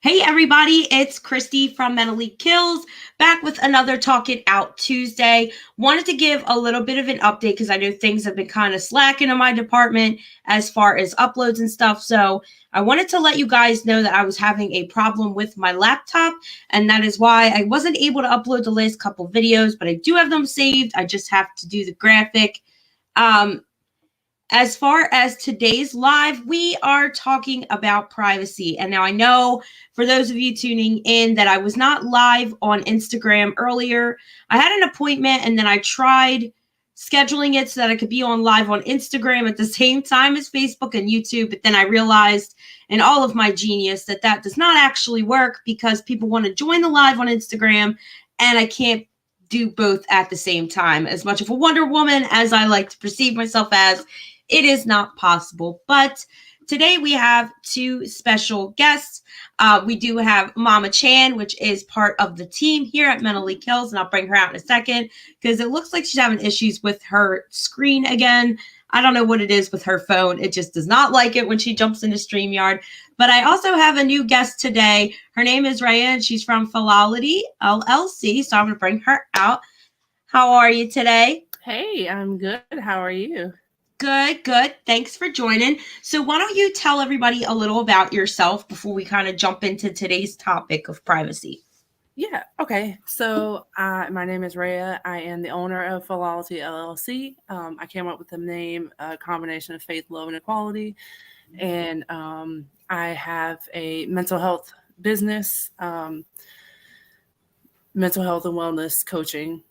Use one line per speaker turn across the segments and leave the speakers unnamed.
Hey everybody, it's Christy from Mentally Kills, back with another Talk It Out Tuesday. Wanted to give a little bit of an update because I know things have been kind of slacking in my department as far as uploads and stuff. So I wanted to let you guys know that I was having a problem with my laptop, and that is why I wasn't able to upload the last couple videos, but I do have them saved. I just have to do the graphic. Um, as far as today's live, we are talking about privacy. And now I know for those of you tuning in that I was not live on Instagram earlier. I had an appointment and then I tried scheduling it so that I could be on live on Instagram at the same time as Facebook and YouTube. But then I realized in all of my genius that that does not actually work because people want to join the live on Instagram and I can't do both at the same time. As much of a Wonder Woman as I like to perceive myself as, it is not possible. But today we have two special guests. We do have Mama Chan, which is part of the team here at Mentally Kills, and I'll bring her out in a second because it looks like she's having issues with her screen again. I don't know what it is with her phone. It just does not like it when she jumps into StreamYard. But I also have a new guest today. Her name is Rhea, and she's from Philology LLC, so I'm going to bring her out. How are you today?
Hey, I'm good. How are you?
Good, good. Thanks for joining. So why don't you tell everybody a little about yourself before we kind of jump into today's topic of privacy?
Yeah, okay. So my name is Rhea. I am the owner of Philology LLC. I came up with the name, a combination of faith, love, and equality. And I have a mental health business, mental health and wellness coaching,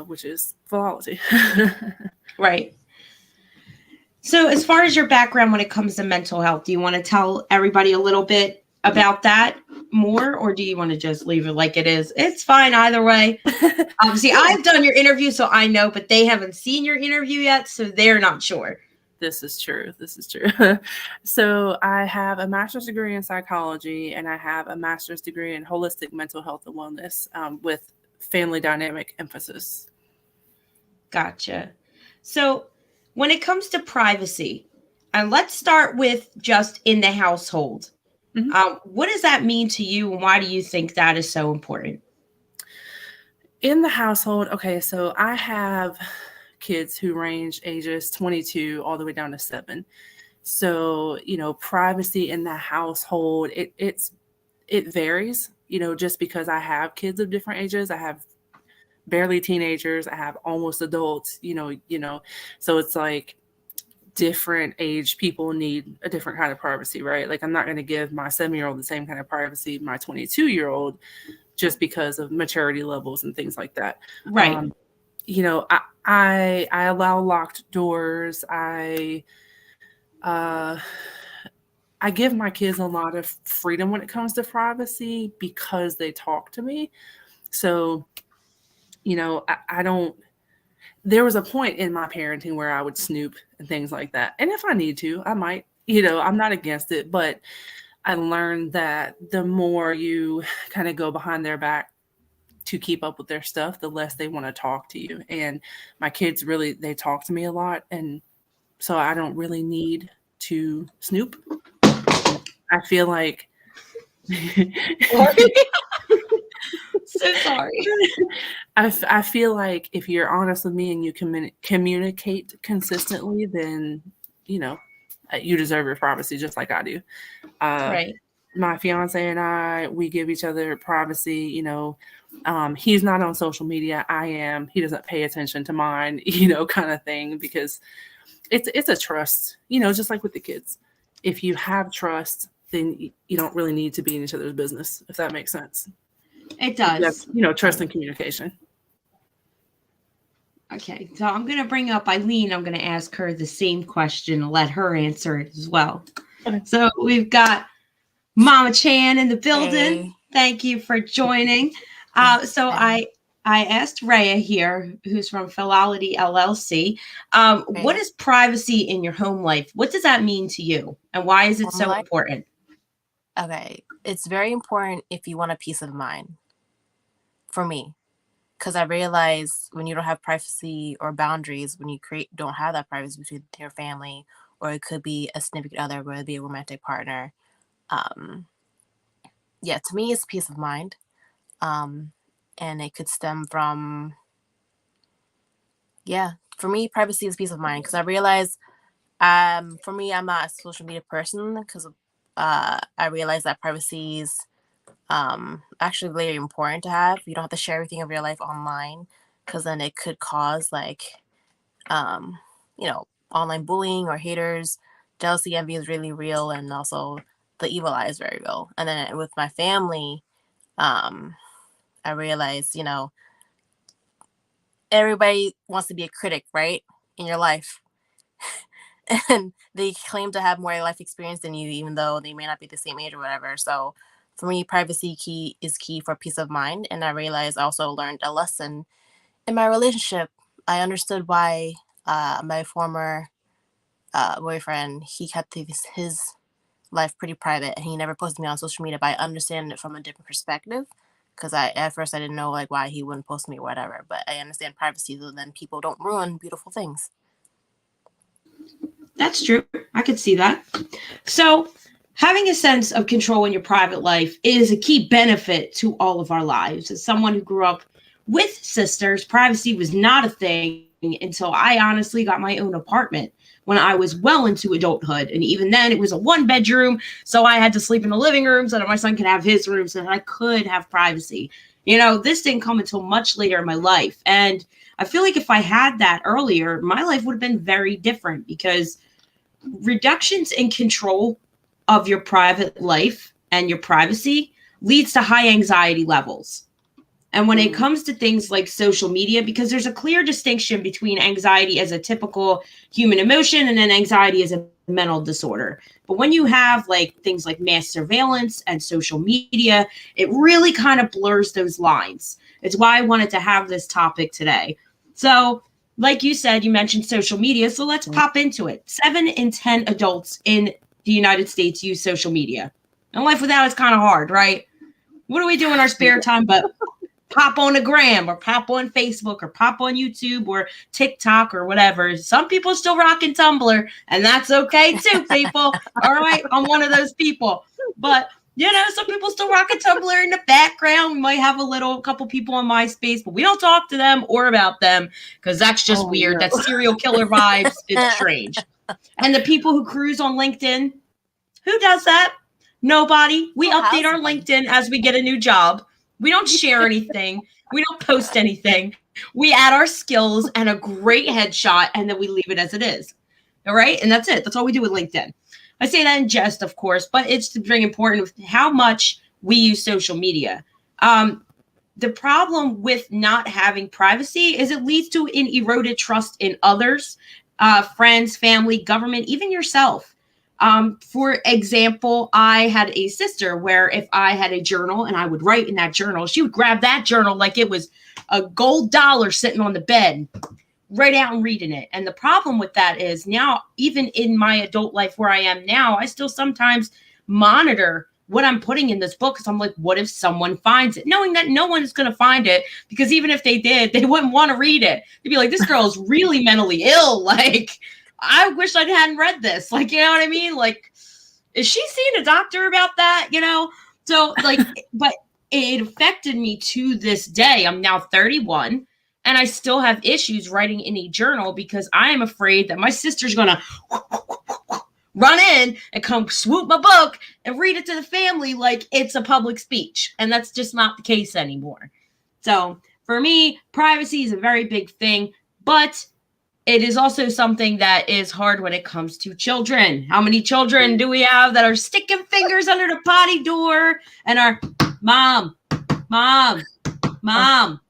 which is Philology.
Right. So as far as your background when it comes to mental health, do you want to tell everybody a little bit about that more, or do you want to just leave it like it is? It's fine either way. Obviously, I've done your interview, so I know, but they haven't seen your interview yet, so they're not sure.
This is true. So I have a master's degree in psychology, and I have a master's degree in holistic mental health and wellness with family dynamic emphasis.
Gotcha. So when it comes to privacy, and let's start with just in the household. What does that mean to you, and why do you think that is so important?
In the household, okay, so I have kids who range ages 22 all the way down to 7. So, privacy in the household, it varies, just because I have kids of different ages. I have barely teenagers, I have almost adults, so it's like different age people need a different kind of privacy, right? Like I'm not going to give my 7-year-old the same kind of privacy my 22-year-old just because of maturity levels and things like that.
Right.
I allow locked doors. I give my kids a lot of freedom when it comes to privacy because they talk to me. So, I don't, there was a point in my parenting where I would snoop and things like that. And if I need to, I might, I'm not against it, but I learned that the more you kind of go behind their back to keep up with their stuff, the less they want to talk to you. And my kids really, they talk to me a lot. And so I don't really need to snoop. I feel like
so sorry.
I feel like if you're honest with me and you communicate consistently, then you deserve your privacy just like I do.
Right.
My fiance and I, we give each other privacy. He's not on social media. I am. He doesn't pay attention to mine. Kind of thing, because it's a trust. Just like with the kids. If you have trust, then you don't really need to be in each other's business, if that makes sense.
It does.
Trust and communication.
Okay, so I'm going to bring up Eileen. I'm going to ask her the same question and let her answer it as well. Okay. So we've got Mama Chan in the building. Hey. Thank you for joining. So I asked Rhea here, who's from Philology LLC, what is privacy in your home life? What does that mean to you? And why is it so important?
Okay, it's very important if you want a peace of mind. For me, because I realize when you don't have privacy or boundaries, when you don't have that privacy between your family, or it could be a significant other, whether it be a romantic partner, yeah, to me, it's peace of mind. And it could stem from, yeah, for me, privacy is peace of mind, because I realize, for me, I'm not a social media person, because I realize that privacy is actually very important to have. You don't have to share everything of your life online, because then it could cause like, you know, online bullying or haters. Jealousy, envy is really real, and also the evil eye is very real. And then with my family, I realized, you know, everybody wants to be a critic, right, in your life. And they claim to have more life experience than you, even though they may not be the same age or whatever. So for me, privacy is key for peace of mind. And I realized I also learned a lesson in my relationship. I understood why my former boyfriend, he kept his life pretty private, and he never posted me on social media, but I understand it from a different perspective, because at first I didn't know like why he wouldn't post me or whatever, but I understand privacy, so then people don't ruin beautiful things.
That's true. I could see that. So, having a sense of control in your private life is a key benefit to all of our lives. As someone who grew up with sisters, privacy was not a thing until I honestly got my own apartment when I was well into adulthood. And even then, it was a 1-bedroom. So I had to sleep in the living room so that my son could have his room so that I could have privacy. You know, this didn't come until much later in my life. And I feel like if I had that earlier, my life would have been very different, because reductions in control of your private life and your privacy leads to high anxiety levels. And when it comes to things like social media, because there's a clear distinction between anxiety as a typical human emotion and then anxiety as a mental disorder. But when you have like things like mass surveillance and social media, it really kind of blurs those lines. It's why I wanted to have this topic today. So, like you said, you mentioned social media. So let's pop into it. 7 in 10 adults in the United States use social media. And life without it's kind of hard, right? What do we do in our spare time but pop on a gram or pop on Facebook or pop on YouTube or TikTok or whatever? Some people still rocking Tumblr, and that's okay too, people. All right, I'm one of those people. But you know, some people still rock a Tumblr in the background. We might have a couple people on MySpace, but we don't talk to them or about them because that's just weird.
No.
That's serial killer vibes. It's strange. And the people who cruise on LinkedIn, who does that? Nobody. We update our LinkedIn as we get a new job. We don't share anything. We don't post anything. We add our skills and a great headshot, and then we leave it as it is. All right? And that's it. That's all we do with LinkedIn. I say that in jest, of course, but it's very important with how much we use social media. The problem with not having privacy is it leads to an eroded trust in others, friends, family, government, even yourself. For example, I had a sister where if I had a journal and I would write in that journal, she would grab that journal like it was a gold dollar sitting on the bed, right out and reading it. And the problem with that is now, even in my adult life where I am now, I still sometimes monitor what I'm putting in this book, because I'm like, what if someone finds it? Knowing that no one is going to find it, because even if they did, they wouldn't want to read it. They'd be like, this girl is really mentally ill. Like, I wish I hadn't read this. Like, you know what I mean? Like, is she seeing a doctor about that? You know? So, like, but it affected me to this day. I'm now 31. And I still have issues writing in a journal because I am afraid that my sister's going to run in and come swoop my book and read it to the family like it's a public speech. And that's just not the case anymore. So for me, privacy is a very big thing, but it is also something that is hard when it comes to children. How many children do we have that are sticking fingers under the potty door and are, mom, mom, mom?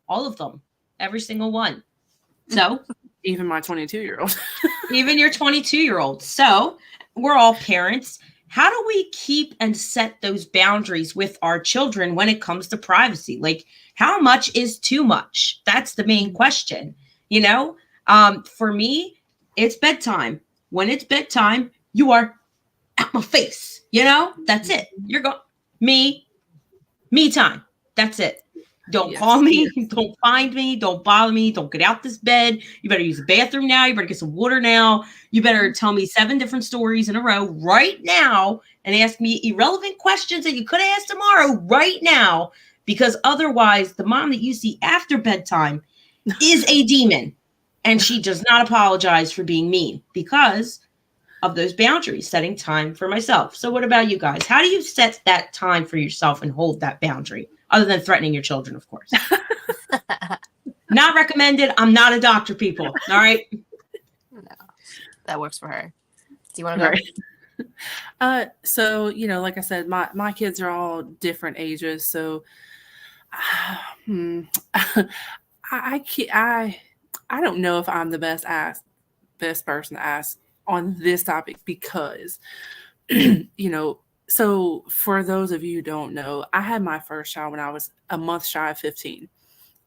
All of them, every single one. So
even my 22-year-old,
even your 22-year-old. So we're all parents. How do we keep and set those boundaries with our children when it comes to privacy? Like, how much is too much? That's the main question. You know, for me, it's bedtime. When it's bedtime, you are at my face. You know, that's it. You're going me time. That's it. Don't
Yes,
call me.
yes.
Don't find me. Don't bother me. Don't get out this bed. You better use the bathroom now. You better get some water now. You better tell me 7 different stories in a row right now and ask me irrelevant questions that you could ask tomorrow right now. Because otherwise, the mom that you see after bedtime is a demon. And she does not apologize for being mean because of those boundaries, setting time for myself. So, what about you guys? How do you set that time for yourself and hold that boundary, other than threatening your children, of course? Not recommended. I'm not a doctor, people. All right.
No, that works for her. Do you want to go?
Right. So, you know, like I said, my kids are all different ages. So, I don't know if I'm the best person to ask on this topic because, you know, so for those of you who don't know, I had my first child when I was a month shy of 15.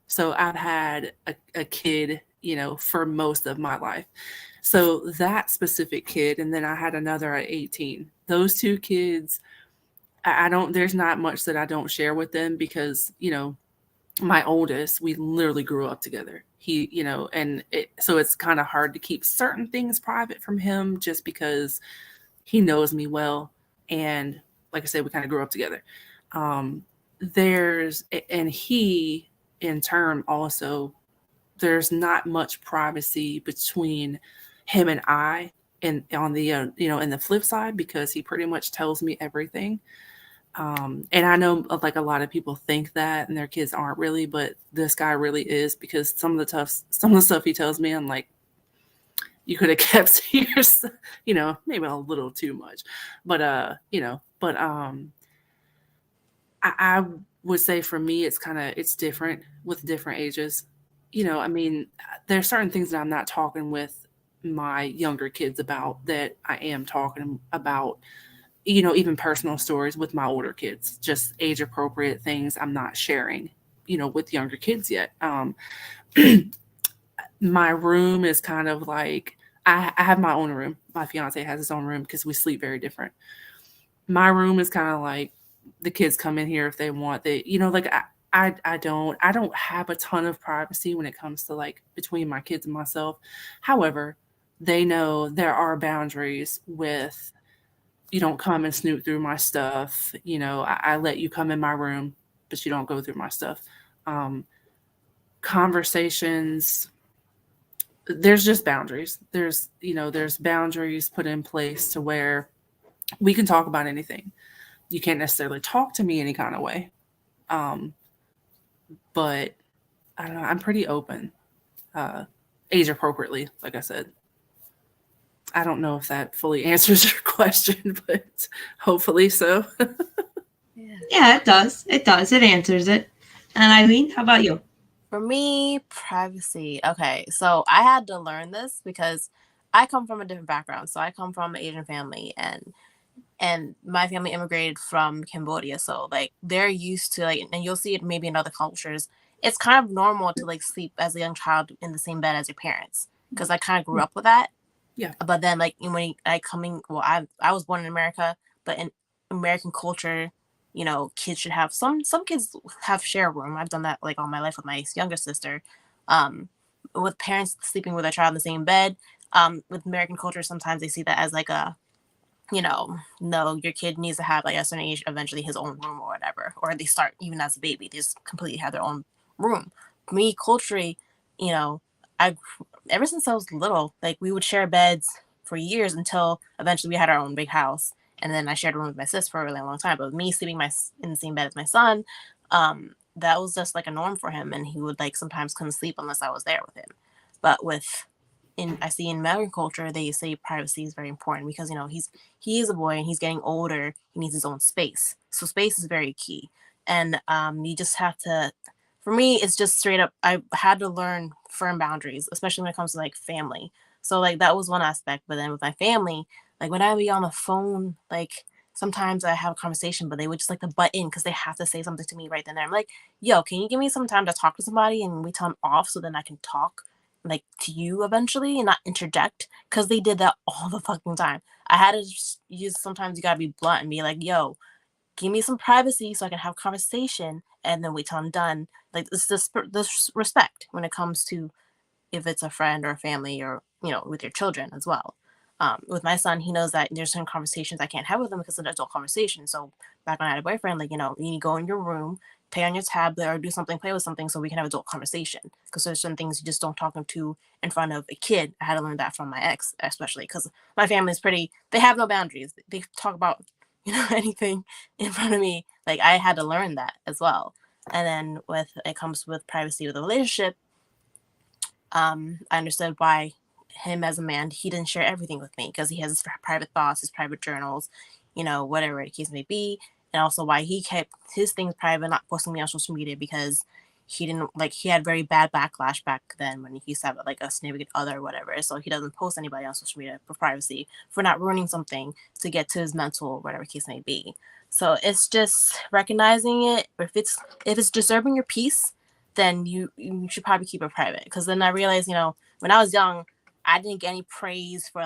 So I've had a kid, you know, for most of my life. So that specific kid, and then I had another at 18. Those two kids, I don't, there's not much that I don't share with them because, you know, my oldest, we literally grew up together. He, you know, so it's kind of hard to keep certain things private from him just because he knows me well. And like I said, we kind of grew up together. Um, and he in turn also, there's not much privacy between him and I and on the, you know, in the flip side, because he pretty much tells me everything. And I know like a lot of people think that and their kids aren't really, but this guy really is, because some of the stuff he tells me, I'm like, you could have kept to yourself, you know, maybe a little too much, but, you know, but, I would say for me, it's different with different ages. You know, I mean, there's certain things that I'm not talking with my younger kids about that I am talking about, you know, even personal stories with my older kids, just age appropriate things I'm not sharing, you know, with younger kids yet. My room is kind of like, I have my own room. My fiance has his own room because we sleep very different. My room is kind of like the kids come in here if they want. They, you know, like I don't have a ton of privacy when it comes to like between my kids and myself. However, they know there are boundaries with, you don't come and snoop through my stuff. You know, I let you come in my room, but you don't go through my stuff. Conversations, there's just boundaries. There's, you know, there's boundaries put in place to where we can talk about anything. You can't necessarily talk to me any kind of way. But I don't know, I'm pretty open, age appropriately, like I said. I don't know if that fully answers your question, but hopefully so.
Yeah, it does. It does. It answers it. And Eileen, how about you?
For me, privacy. Okay, so I had to learn this because I come from a different background. So I come from an Asian family, and my family immigrated from Cambodia. So like they're used to like, and you'll see it maybe in other cultures. It's kind of normal to like sleep as a young child in the same bed as your parents, because I kind of grew up with that.
Yeah.
But then like when I coming, well, I was born in America, but in American culture, you know, kids should have some kids have share room. I've done that like all my life with my younger sister, um, with parents sleeping with a child in the same bed. With American culture, sometimes they see that as like a, you know, no, your kid needs to have like a certain age, eventually his own room or whatever, or they start even as a baby, they just completely have their own room. Me culturally, you know, I ever since I was little, like we would share beds for years until eventually we had our own big house, and then I shared a room with my sis for a really long time. But with me sleeping in the same bed as my son, that was just like a norm for him, and he would like sometimes couldn't sleep unless I was there with him. But I see in American culture they say privacy is very important because, you know, he is a boy and he's getting older. He needs his own space, so space is very key. And you just have to. For me, it's just straight up. I had to learn firm boundaries, especially when it comes to like family. So like that was one aspect. But then with my family, like when I would be on the phone, like sometimes I have a conversation, but they would just like to butt in because they have to say something to me right then and there. I'm like, yo, can you give me some time to talk to somebody, and we tell them off so then I can talk like to you eventually and not interject, because they did that all the fucking time. I had to just use, sometimes you gotta be blunt and be like, yo, give me some privacy so I can have a conversation and then wait till I'm done. Like, it's this respect when it comes to if it's a friend or a family or, with your children as well. With my son, he knows that there's certain conversations I can't have with him because it's an adult conversation. So back when I had a boyfriend, like, you need to go in your room, play on your tablet or do something, play with something so we can have adult conversation. Because there's certain things you just don't talk to in front of a kid. I had to learn that from my ex, especially because my family is they have no boundaries. They talk about, anything in front of me. Like, I had to learn that as well. And then it comes with privacy with a relationship, I understood why him as a man, he didn't share everything with me because he has his private thoughts, his private journals, whatever the case may be. And also why he kept his things private, not posting me on social media because he had very bad backlash back then when he used to have like a significant other or whatever. So he doesn't post anybody on social media for privacy, for not ruining something to get to his mental, whatever case may be. So it's just recognizing it. If it's disturbing your peace, then you should probably keep it private. Because then I realized, when I was young, I didn't get any praise for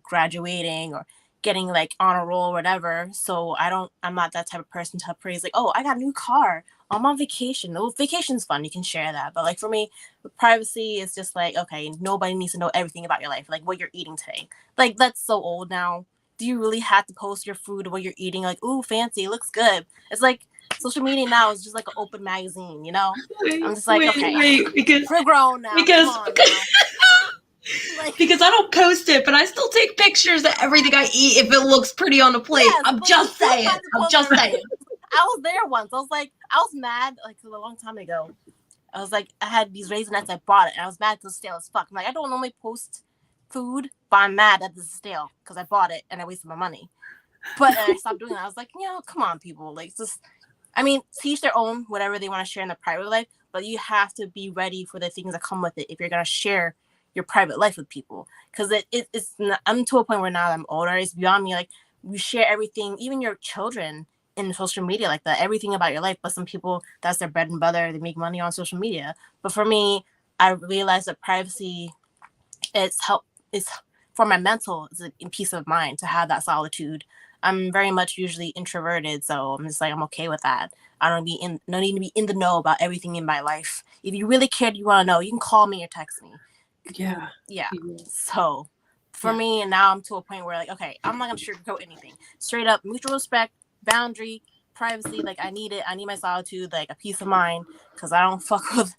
graduating or getting like honor roll or whatever. So I'm not that type of person to have praise like, oh, I got a new car. I'm on vacation. No, vacation's fun. You can share that. But like for me, privacy is just like, okay, nobody needs to know everything about your life. Like what you're eating today. Like that's so old now. Do you really have to post your food, what you're eating? Like, ooh, fancy, it looks good. It's like social media now is just like an open magazine, I'm just like, okay,
because
we're grown now.
Because,
Come on now.
Because I don't post it, but I still take pictures of everything I eat if it looks pretty on the plate.
Yes,
I'm just saying.
I was there once. I was mad like a long time ago. I had these Raisinets. I bought it, and I was mad because it's stale as fuck. I'm like, I don't normally post food, but I'm mad that this is stale because I bought it and I wasted my money. But I stopped doing that. I was like, come on, people. Like, just, teach their own, whatever they want to share in their private life, but you have to be ready for the things that come with it if you're going to share your private life with people. Because it's not, I'm to a point where now that I'm older, it's beyond me. Like, you share everything, even your children, in social media like that, everything about your life. But some people, that's their bread and butter. They make money on social media. But for me, I realized that privacy it's for my mental, it's a peace of mind to have that solitude. I'm very much usually introverted, so I'm just like, I'm okay with that. I don't need to be in the know about everything in my life. If you really cared, you want to know, you can call me or text me.
Yeah.
So for me, and now I'm to a point where like, okay, I'm not gonna sugarcoat anything. Straight up, mutual respect, boundary, privacy. Like I need it. I need my solitude, like a peace of mind, because I don't fuck with,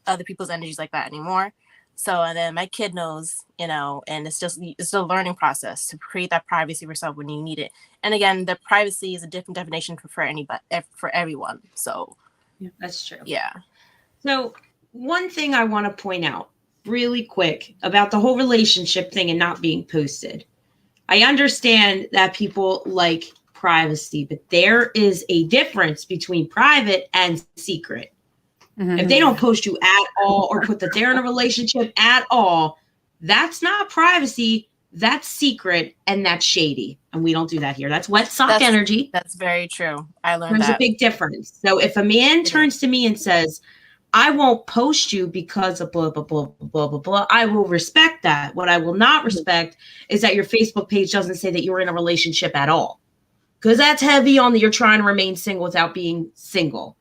other people's energies like that anymore. So, and then my kid knows, and it's a learning process to create that privacy for yourself when you need it. And again, the privacy is a different definition for anybody, for everyone. So,
that's true.
Yeah.
So, one thing I want to point out really quick about the whole relationship thing and not being posted. I understand that people like privacy, but there is a difference between private and secret. Mm-hmm. If they don't post you at all or put that they're in a relationship at all, that's not privacy. That's secret and that's shady. And we don't do that here. That's wet sock energy.
That's very true. I learned
There's a big difference. So if a man turns to me and says, I won't post you because of blah, blah, blah, blah, blah, blah, I will respect that. What I will not respect is that your Facebook page doesn't say that you're in a relationship at all. Because that's heavy on you're trying to remain single without being single.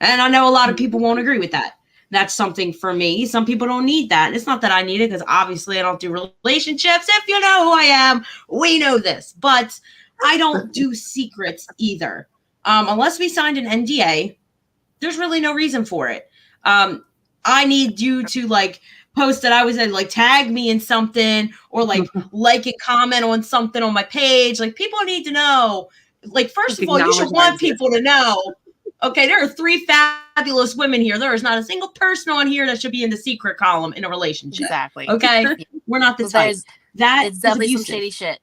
And I know a lot of people won't agree with that. That's something for me. Some people don't need that. And it's not that I need it because obviously I don't do relationships. If you know who I am, we know this. But I don't do secrets either. Unless we signed an NDA, there's really no reason for it. I need you to post that I was in, tag me in something or like and comment on something on my page. People need to know. First of all, you should want people to know. Okay, there are 3 fabulous women here. There is not a single person on here that should be in the secret column in a relationship.
Exactly.
Okay, we're not the type. That
it's definitely
abusive.
Some shady shit.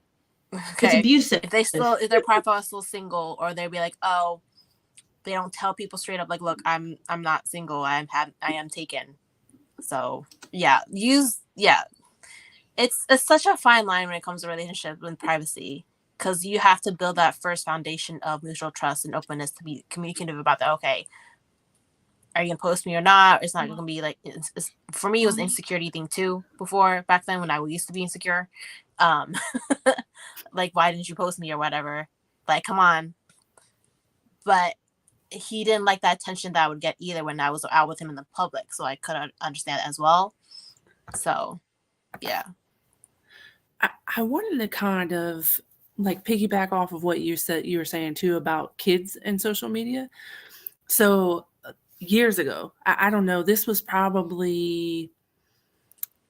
Okay? It's abusive.
If their profile is still single, or they'll be like, oh, they don't tell people straight up, like, look, I'm not single. I am taken. So it's such a fine line when it comes to relationships and privacy. Because you have to build that first foundation of mutual trust and openness to be communicative about that. Okay, are you gonna post me or not? It's not gonna be for me. It was an insecurity thing too. Back then when I used to be insecure, why didn't you post me or whatever? Come on, but he didn't like that attention that I would get either when I was out with him in the public. So I could understand as well. So, yeah.
I wanted to kind of like piggyback off of what you were saying too about kids and social media. So years ago, I don't know, this was probably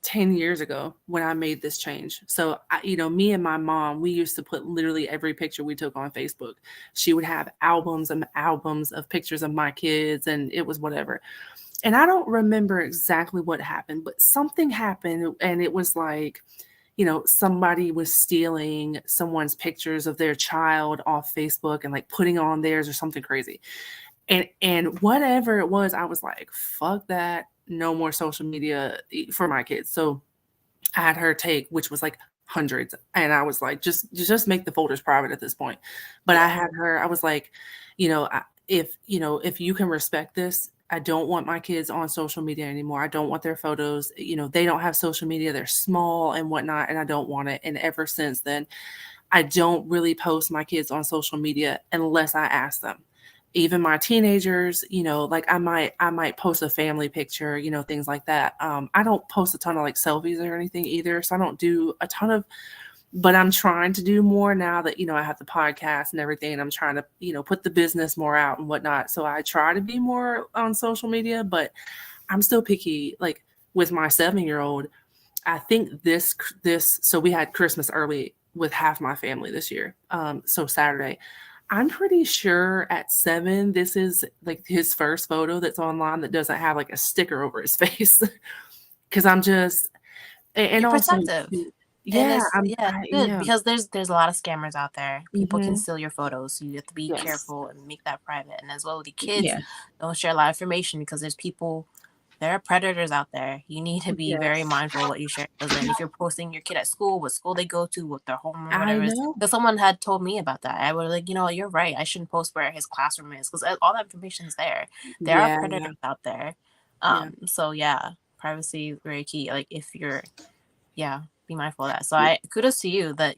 10 years ago when I made this change. So, me and my mom, we used to put literally every picture we took on Facebook. She would have albums and albums of pictures of my kids, and it was whatever. And I don't remember exactly what happened, but something happened, and it was like, somebody was stealing someone's pictures of their child off Facebook and like putting on theirs or something crazy. And whatever it was, I was like, fuck that. No more social media for my kids. So I had her take, which was like hundreds. And I was like, just make the folders private at this point. But I had her, I was like, if you can respect this, I don't want my kids on social media anymore. I don't want their photos. They don't have social media. They're small and whatnot, and I don't want it. And ever since then, I don't really post my kids on social media unless I ask them. Even my teenagers, like I might post a family picture, things like that. I don't post a ton of like selfies or anything either. So I don't do a ton of, but I'm trying to do more now that, I have the podcast and everything. And I'm trying to, put the business more out and whatnot. So I try to be more on social media, but I'm still picky. Like with my 7-year-old, I think so we had Christmas early with half my family this year. So Saturday, I'm pretty sure at 7, this is like his first photo that's online that doesn't have like a sticker over his face. Cause I'm just, and
You're
also,
protective.
yeah,
Good, because there's a lot of scammers out there. People can
Mhm.
steal your photos, so you have to be
Yes.
careful and make that private. And as well with the kids,
Yeah.
don't share a lot of information because there are predators out there. You need to be very
Yes.
mindful of what you share. Because then if you're posting your kid at school, what school they go to, what their homeroom,
I
whatever it is.
know.
Because someone had told me about that. I was like, you're right. I shouldn't post where his classroom is because all that information is there. There
Yeah.
are predators out there.
Yeah.
So yeah, privacy is very key. Like if you're, be mindful of that. So I kudos to you that,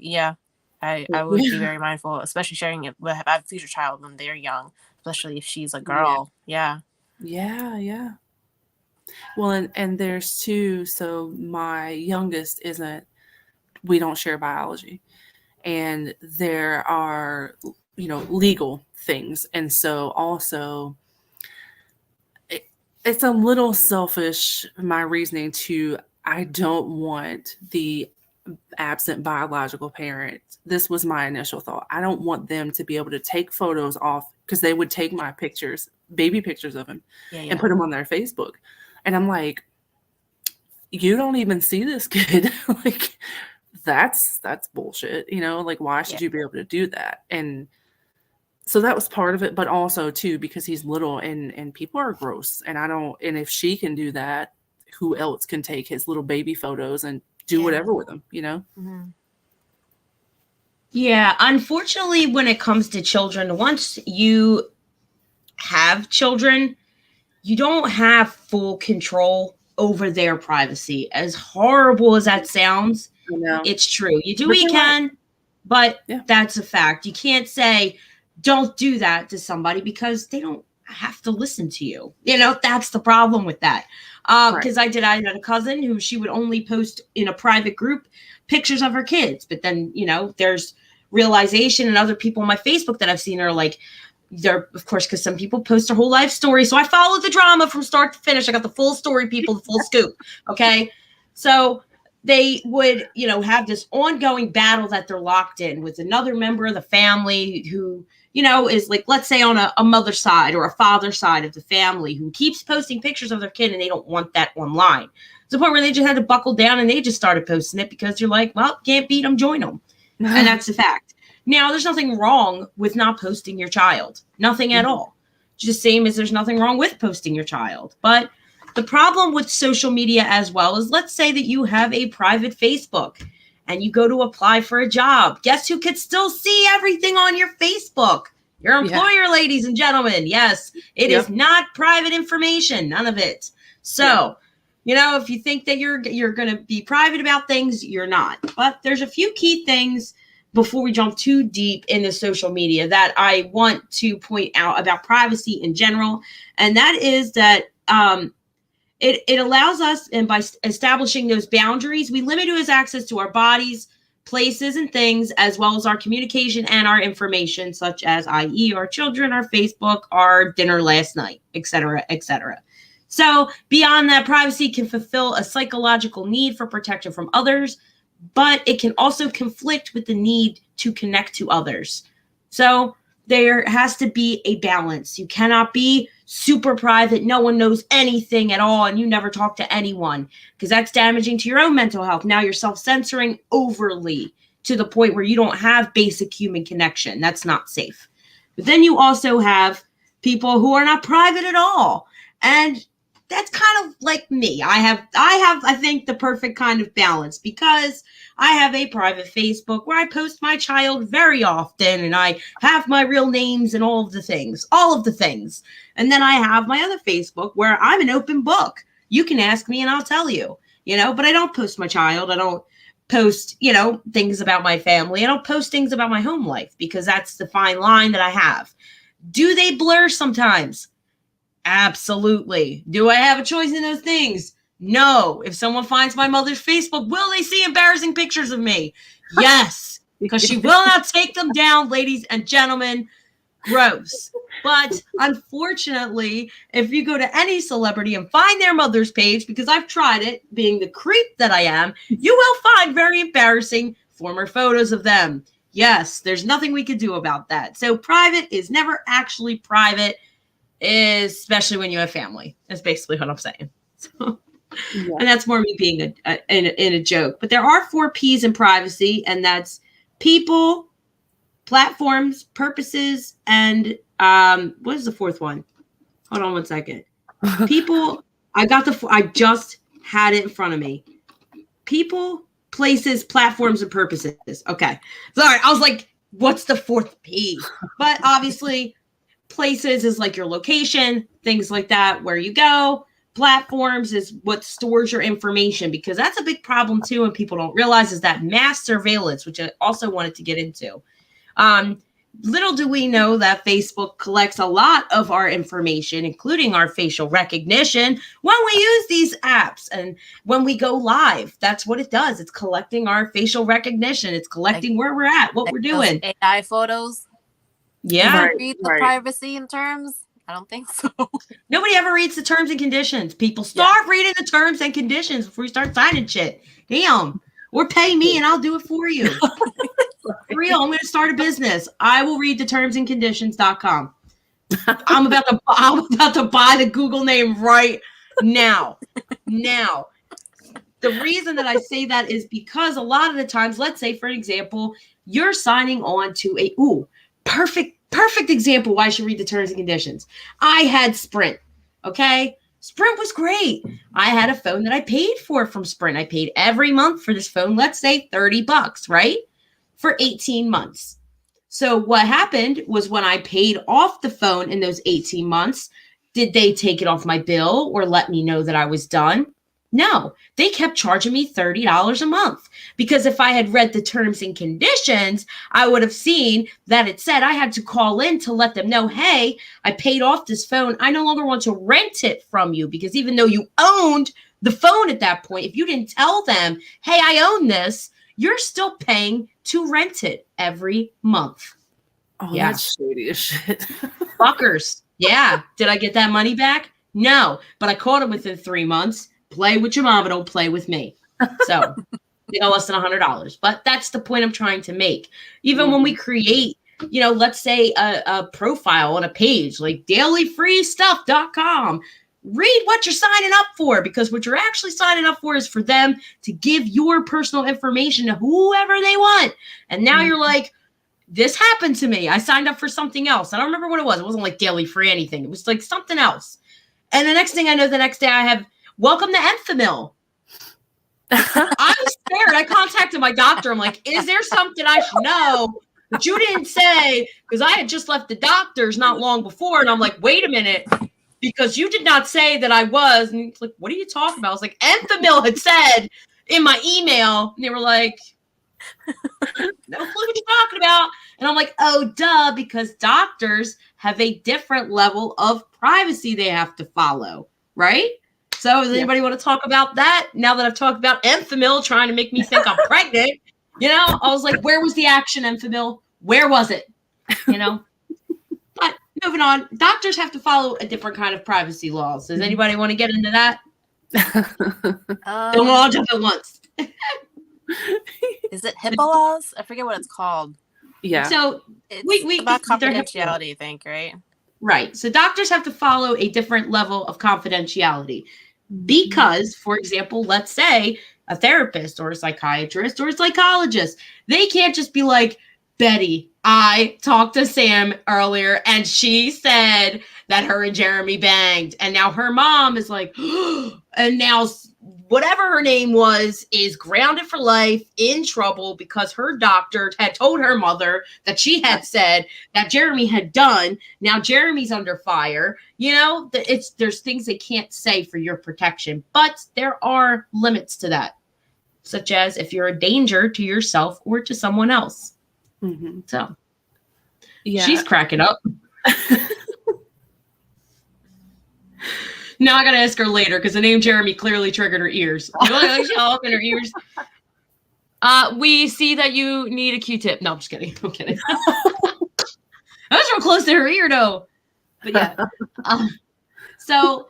I would be very mindful, especially sharing it with a future child when they're young, especially if she's a girl. Yeah.
Yeah. Well, and there's two. So my youngest we don't share biology, and there are, legal things. And so also it's a little selfish, my reasoning I don't want the absent biological parent. This was my initial thought. I don't want them to be able to take photos off because they would take my pictures, baby pictures of him, and put them on their Facebook. And I'm like, you don't even see this kid. Like, that's bullshit. Like, why should you be able to do that? And so that was part of it, but also too, because he's little and people are gross. And and if she can do that, who else can take his little baby photos and do whatever with them,
Mm-hmm.
Yeah, unfortunately, when it comes to children, once you have children, you don't have full control over their privacy. As horrible as that sounds, it's true. You do what you can, but that's a fact. You can't say, don't do that to somebody because they don't have to listen to you. That's the problem with that. Because I had a cousin who she would only post in a private group pictures of her kids. But then, there's realization and other people on my Facebook that I've seen are like, they're, of course, because some people post their whole life story. So I followed the drama from start to finish. I got the full story, people, the full scoop. Okay. So they would, have this ongoing battle that they're locked in with another member of the family who, is like, let's say on a mother's side or a father's side of the family who keeps posting pictures of their kid and they don't want that online. To the point where they just had to buckle down and they just started posting it because you're like, well, can't beat them, join them. And that's the fact. Now, there's nothing wrong with not posting your child. Nothing at all. Just same as there's nothing wrong with posting your child. But the problem with social media as well is, let's say that you have a private Facebook and you go to apply for a job. Guess who could still see everything on your Facebook? Your employer, ladies and gentlemen. Yes, it is not private information. None of it. So, if you think that you're going to be private about things, you're not. But there's a few key things before we jump too deep into social media that I want to point out about privacy in general. And that is that it allows us, and by establishing those boundaries, we limit who has access to our bodies, places, and things, as well as our communication and our information, such as, i.e., our children, our Facebook, our dinner last night, etc., etc. So beyond that, privacy can fulfill a psychological need for protection from others, but it can also conflict with the need to connect to others. So there has to be a balance. You cannot be super private, no one knows anything at all, and you never talk to anyone, because that's damaging to your own mental health. Now you're self-censoring overly to the point where you don't have basic human connection. That's not safe. But then you also have people who are not private at all. And that's kind of like me. I have, I think, the perfect kind of balance, because I have a private Facebook where I post my child very often, and I have my real names and all of the things. And then I have my other Facebook where I'm an open book. You can ask me and I'll tell you, but I don't post my child. I don't post, things about my family. I don't post things about my home life, because that's the fine line that I have. Do they blur sometimes? Absolutely. Do I have a choice in those things? No. If someone finds my mother's Facebook, will they see embarrassing pictures of me? Yes, because she will not take them down, ladies and gentlemen. Gross. But unfortunately, if you go to any celebrity and find their mother's page, because I've tried it, being the creep that I am, you will find very embarrassing former photos of them. Yes, there's nothing we can do about that. So private is never actually private, especially when you have family. That's basically what I'm saying. So, yeah. And that's more me being in a joke. But there are 4 P's in privacy, and that's people, platforms, purposes, and what is the 4th one? Hold on one second. People, I just had it in front of me. People, places, platforms, and purposes. Okay. Sorry, I was like, what's the 4th P? But obviously, places is like your location, things like that, where you go. Platforms is what stores your information, because that's a big problem too, and people don't realize, is that mass surveillance, which I also wanted to get into. Little do we know that Facebook collects a lot of our information, including our facial recognition, when we use these apps and when we go live. That's what it does. It's collecting our facial recognition. It's collecting where we're at, what we're doing.
AI photos.
Yeah.
Read the privacy in terms? I don't think so.
Nobody ever reads the terms and conditions. People start reading the terms and conditions before you start signing shit. Damn. Or pay me and I'll do it for you. For real, I'm going to start a business. I will read the terms and conditions.com. I'm about to buy the Google name right now. Now, the reason that I say that is because a lot of the times, let's say, for example, you're signing on to a perfect example why I should read the terms and conditions. I had Sprint. Okay. Sprint was great. I had a phone that I paid for from Sprint. I paid every month for this phone. Let's say $30, right? For 18 months. So what happened was, when I paid off the phone in those 18 months, did they take it off my bill or let me know that I was done? No, they kept charging me $30 a month, because if I had read the terms and conditions, I would have seen that it said I had to call in to let them know, hey, I paid off this phone. I no longer want to rent it from you, because even though you owned the phone at that point, if you didn't tell them, hey, I own this, you're still paying to rent it every month.
Oh, yeah. That's shady as shit.
Fuckers. Yeah. Did I get that money back? No, but I caught them within 3 months. Play with your mama, don't play with me. So, less than $100. But that's the point I'm trying to make. Even when we create, let's say a profile on a page like dailyfreestuff.com, read what you're signing up for, because what you're actually signing up for is for them to give your personal information to whoever they want. And now you're like, this happened to me. I signed up for something else. I don't remember what it was. It wasn't like Daily Free anything. It was like something else. And the next thing I know, the next day I have, welcome to Enfamil. I was scared. I contacted my doctor. I'm like, is there something I should know that you didn't say? Because I had just left the doctor's not long before. And I'm like, wait a minute. Because you did not say that I was. And he's like, what are you talking about? I was like, Enfamil had said in my email. And they were like, No clue what you're talking about. And I'm like, oh, duh, because doctors have a different level of privacy they have to follow, right? So does anybody want to talk about that? Now that I've talked about Enfamil trying to make me think I'm pregnant, I was like, where was the action, Enfamil? Where was it? But moving on, doctors have to follow a different kind of privacy laws. Does anybody want to get into that? Don't all jump at once.
Is it HIPAA laws? I forget what it's called.
Yeah.
So
it's about confidentiality, I think, right?
Right. So doctors have to follow a different level of confidentiality because, for example, let's say a therapist or a psychiatrist or a psychologist, they can't just be like, Betty, I talked to Sam earlier and she said that her and Jeremy banged. And now her mom is like, and now whatever her name was is grounded for life, in trouble because her doctor had told her mother that she had said that Jeremy had done. Now Jeremy's under fire. There's things they can't say for your protection, but there are limits to that, such as if you're a danger to yourself or to someone else.
Mm-hmm.
So
yeah,
she's cracking up. Now I gotta ask her later because the name Jeremy clearly triggered her ears. She's all up in her ears. We see that you need a Q-tip. No, I'm just kidding. I'm kidding. I was real close to her ear though. But yeah. So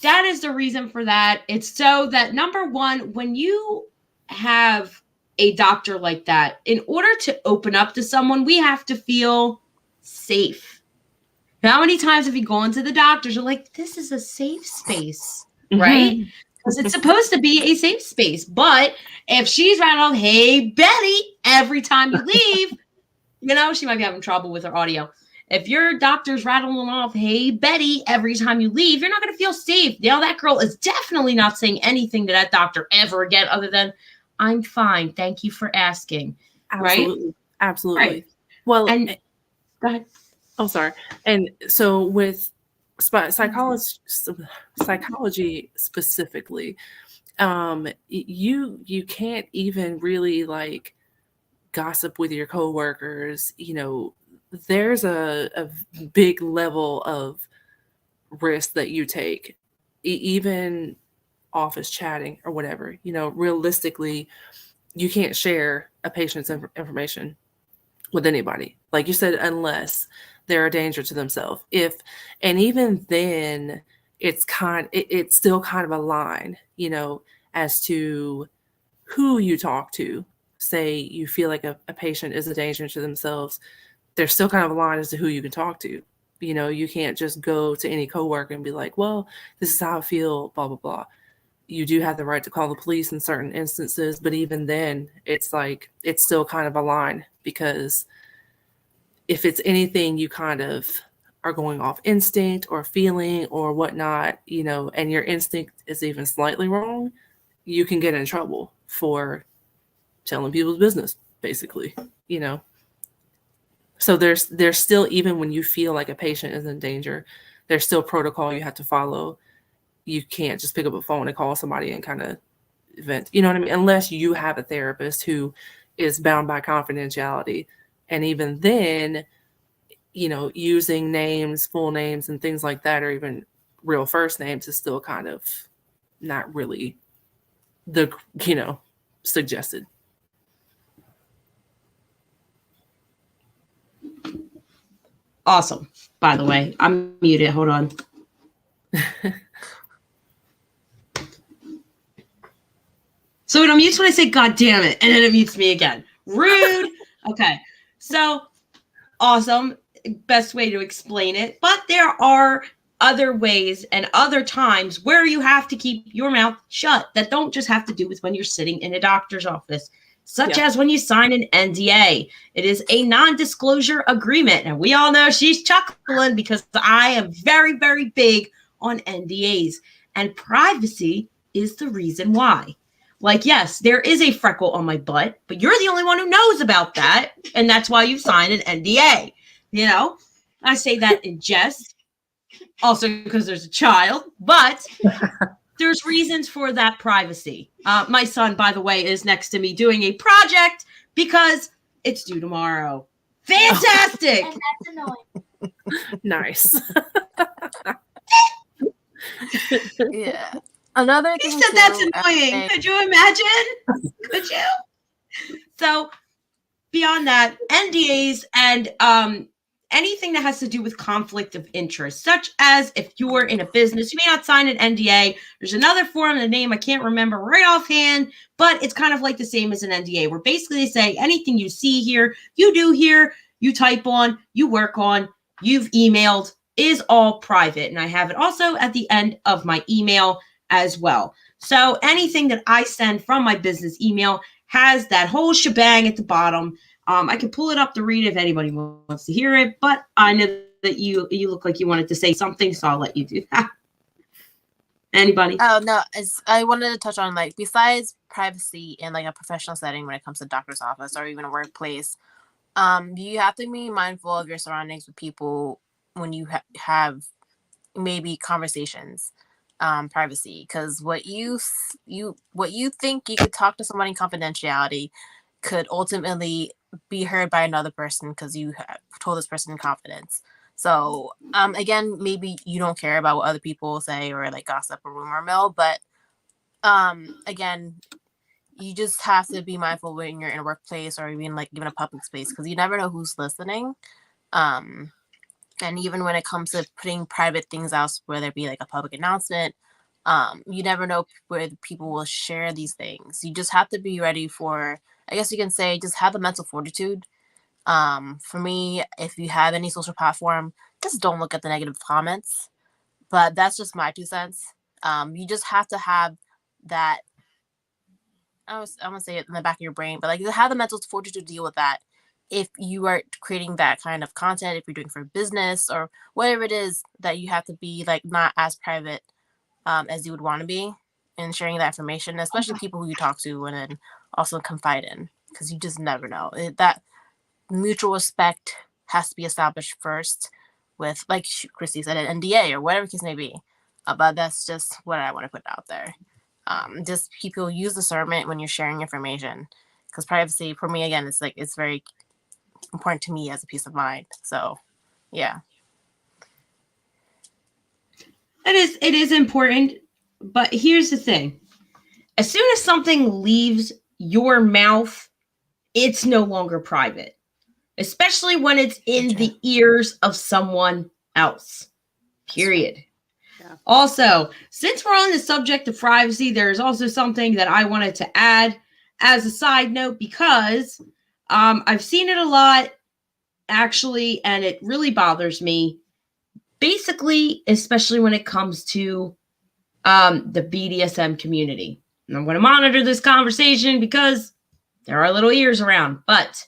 that is the reason for that. It's so that, number one, when you have a doctor like that, in order to open up to someone, we have to feel safe. How many times have you gone to the doctors? You're like, this is a safe space, right? Because it's supposed to be a safe space. But if she's rattling, hey, Betty, every time you leave, she might be having trouble with her audio. If your doctor's rattling off, hey, Betty, every time you leave, you're not going to feel safe. Now that girl is definitely not saying anything to that doctor ever again other than, I'm fine. Thank you for asking.
Absolutely.
Right?
Absolutely.
Right.
Well,
and go ahead.
Oh, sorry. And so with psychology specifically, you can't even really like gossip with your coworkers. There's a big level of risk that you take, even office chatting or whatever. Realistically, you can't share a patient's information with anybody, like you said, unless they're a danger to themselves. And even then, it's still kind of a line, as to who you talk to. Say you feel like a patient is a danger to themselves, there's still kind of a line as to who you can talk to. You can't just go to any coworker and be like, well, this is how I feel, blah, blah, blah. You do have the right to call the police in certain instances, but even then, it's still kind of a line, because if it's anything you kind of are going off instinct or feeling or whatnot, and your instinct is even slightly wrong, you can get in trouble for telling people's business, basically, So there's still, even when you feel like a patient is in danger, there's still protocol you have to follow. You can't just pick up a phone and call somebody and kind of vent, you know what I mean? Unless you have a therapist who is bound by confidentiality. And even then, using names, full names and things like that, or even real first names, is still kind of not really the, suggested.
Awesome. By the way, I'm muted. Hold on. So it unmutes when I say, God damn it. And then it mutes me again. Rude. Okay. So awesome. Best way to explain it. But there are other ways and other times where you have to keep your mouth shut that don't just have to do with when you're sitting in a doctor's office, such as when you sign an NDA. It is a non-disclosure agreement. And we all know she's chuckling because I am very, very big on NDAs. And privacy is the reason why. Like, yes, there is a freckle on my butt, but you're the only one who knows about that. And that's why you signed an NDA. I say that in jest. Also because there's a child. But there's reasons for that privacy. My son, by the way, is next to me doing a project because it's due tomorrow. Fantastic.
And that's annoying.
Nice.
Yeah. Another
He
thing
said
too,
that's
I would
annoying.
say-
Could you imagine? Could you? So beyond that, NDAs and anything that has to do with conflict of interest, such as if you are in a business, you may not sign an NDA. There's another form, the name I can't remember right offhand, but it's kind of like the same as an NDA, where basically they say anything you see here, you do here, you type on, you work on, you've emailed, is all private. And I have it also at the end of my email as well. So anything that I send from my business email has that whole shebang at the bottom. I can pull it up to read if anybody wants to hear it, but I know that you look like you wanted to say something, so I'll let you do that. Anybody?
Oh no, I wanted to touch on, like, besides privacy in like a professional setting when it comes to doctor's office or even a workplace, you have to be mindful of your surroundings with people when you have maybe conversations. Privacy, because what you think you could talk to somebody in confidentiality could ultimately be heard by another person because you have told this person in confidence. So again, maybe you don't care about what other people say or like gossip or rumor mill, but again, you just have to be mindful when you're in a workplace or even like even a public space, because you never know who's listening. And even when it comes to putting private things out, whether it be like a public announcement, you never know where people will share these things. You just have to be ready for, I guess you can say, just have the mental fortitude. For me, if you have any social platform, just don't look at the negative comments. But that's just my 2 cents. You just have to have that, I'm going to say it in the back of your brain, but like, you have the mental fortitude to deal with that. If you are creating that kind of content, if you're doing for business or whatever it is, that you have to be like not as private as you would want to be in sharing that information, especially people who you talk to and then also confide in, because you just never know. That mutual respect has to be established first with, like Christy said, an NDA or whatever the case may be. But that's just what I want to put out there. Just people use discernment when you're sharing information, because privacy for me, again, it's very important to me as a peace of mind. So yeah,
It is important, but here's the thing. As soon as something leaves your mouth, it's no longer private, especially when it's in the ears of someone else, period.
Yeah.
Also, since we're on the subject of privacy, there's also something that I wanted to add as a side note, because I've seen it a lot, actually, and it really bothers me. Basically, especially when it comes to the BDSM community. And I'm going to monitor this conversation because there are little ears around, but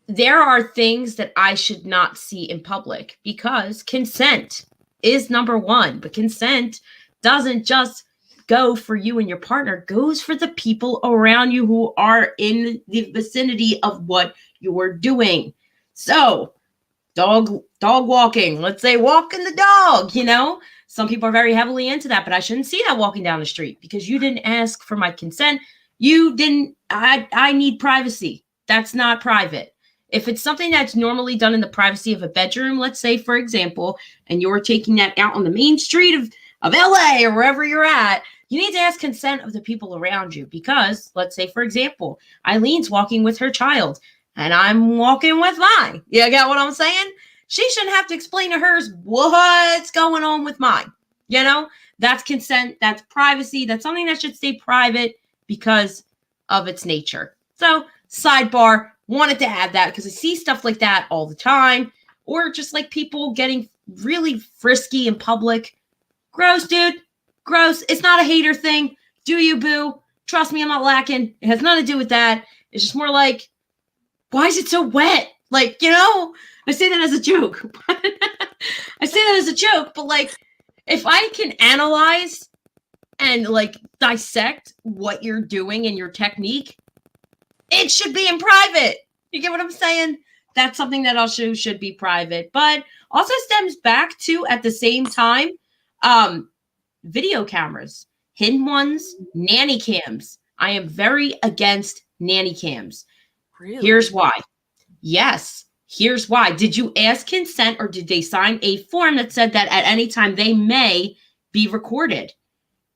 there are things that I should not see in public, because consent is number one, but consent doesn't just go for you and your partner, it goes for the people around you who are in the vicinity of what you're doing. So dog walking, let's say walking the dog, some people are very heavily into that, but I shouldn't see that walking down the street because you didn't ask for my consent. You didn't. I need privacy. That's not private. If it's something that's normally done in the privacy of a bedroom, let's say, for example, and you're taking that out on the main street of LA or wherever you're at, you need to ask consent of the people around you, because let's say, for example, Eileen's walking with her child and I'm walking with mine. You get what I'm saying? She shouldn't have to explain to hers what's going on with mine. That's consent. That's privacy. That's something that should stay private because of its nature. So, sidebar, wanted to add that because I see stuff like that all the time, or just like people getting really frisky in public. Gross, dude. Gross. It's not a hater thing. Do you, boo? Trust me, I'm not lacking. It has nothing to do with that. It's just more like, why is it so wet? Like, I say that as a joke. But like, if I can analyze and like dissect what you're doing and your technique, it should be in private. You get what I'm saying? That's something that also should be private, but also stems back to, at the same time, video cameras, hidden ones, nanny cams. I am very against nanny cams.
Really?
Here's why. Yes, here's why. Did you ask consent, or did they sign a form that said that at any time they may be recorded?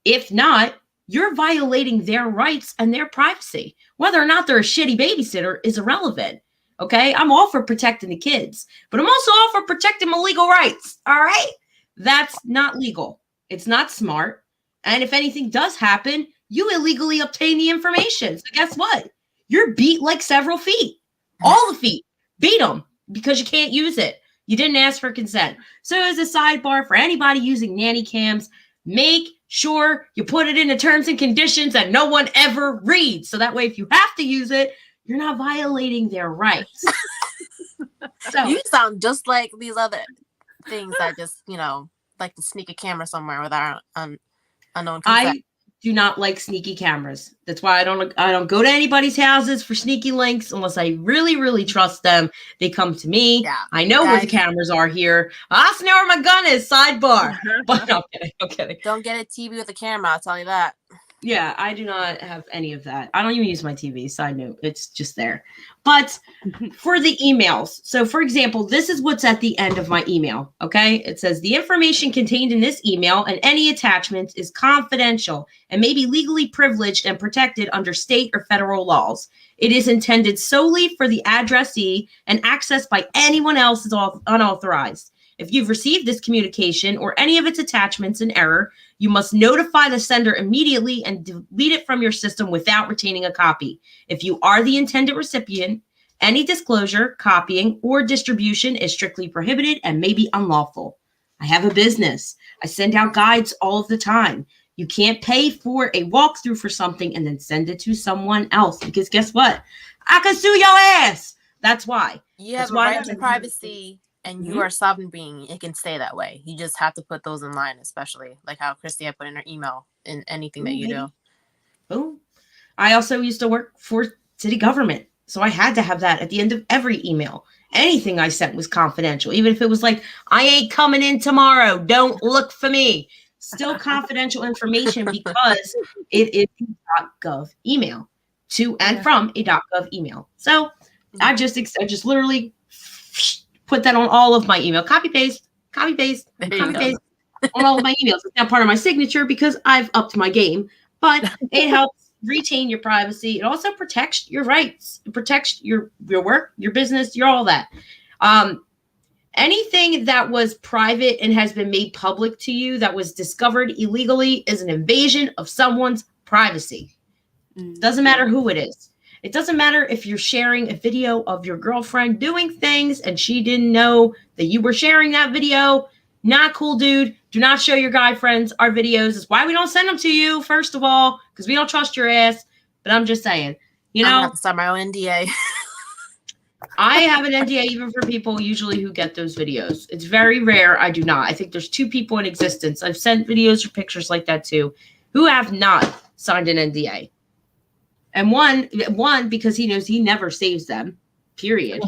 If not, you're violating their rights and their privacy. Whether or not they're a shitty babysitter is irrelevant. Okay, I'm all for protecting the kids, but I'm also all for protecting my legal rights. All right, that's not legal. It's not smart. And if anything does happen, you illegally obtain the information. So guess what? You're beat like several feet. All the feet. Beat them because you can't use it. You didn't ask for consent. So as a sidebar for anybody using nanny cams, make sure you put it in the terms and conditions that no one ever reads. So that way, if you have to use it, you're not violating their rights. So
You sound just like these other things that just, like to sneak a camera somewhere without unknown consent.
I do not like sneaky cameras. That's why I don't go to anybody's houses for sneaky links unless I really, really trust them. They come to me.
Yeah.
I know where the cameras are here. I also know where my gun is, sidebar. But no, I'm kidding.
Don't get a TV with a camera, I'll tell you that.
Yeah, I do not have any of that. I don't even use my TV, side note. It's just there. But for the emails, so for example, this is what's at the end of my email, okay? It says, the information contained in this email and any attachments is confidential and may be legally privileged and protected under state or federal laws. It is intended solely for the addressee and accessed by anyone else is unauthorized. If you've received this communication or any of its attachments in error, you must notify the sender immediately and delete it from your system without retaining a copy. If you are the intended recipient, any disclosure, copying, or distribution is strictly prohibited and may be unlawful. I have a business. I send out guides all of the time. You can't pay for a walkthrough for something and then send it to someone else because guess what? I can sue your ass. That's why.
You have a right to privacy. And you are a sovereign being. It can stay that way. You just have to put those in line, especially like how Christy had put in her email in anything that you do.
Oh, I also used to work for city government. So I had to have that at the end of every email. Anything I sent was confidential. Even if it was like, I ain't coming in tomorrow. Don't look for me. Still confidential information because it is a .gov email to and from a .gov email. So I just literally put that on all of my email. Copy paste on all of my emails. It's not part of my signature because I've upped my game, but it helps retain your privacy. It also protects your rights. It protects your work, your business, your all that. Anything that was private and has been made public to you that was discovered illegally is an invasion of someone's privacy. Doesn't matter who it is. It doesn't matter if you're sharing a video of your girlfriend doing things and she didn't know that you were sharing that video. Not cool, dude. Do not show your guy friends our videos. That's why we don't send them to you, first of all, because we don't trust your ass. But I'm just saying,
I'm gonna have to start my own NDA.
I have an NDA even for people usually who get those videos. It's very rare. I do not. I think there's 2 people in existence. I've sent videos or pictures like that too, who have not signed an NDA. And one, because he knows he never saves them, period.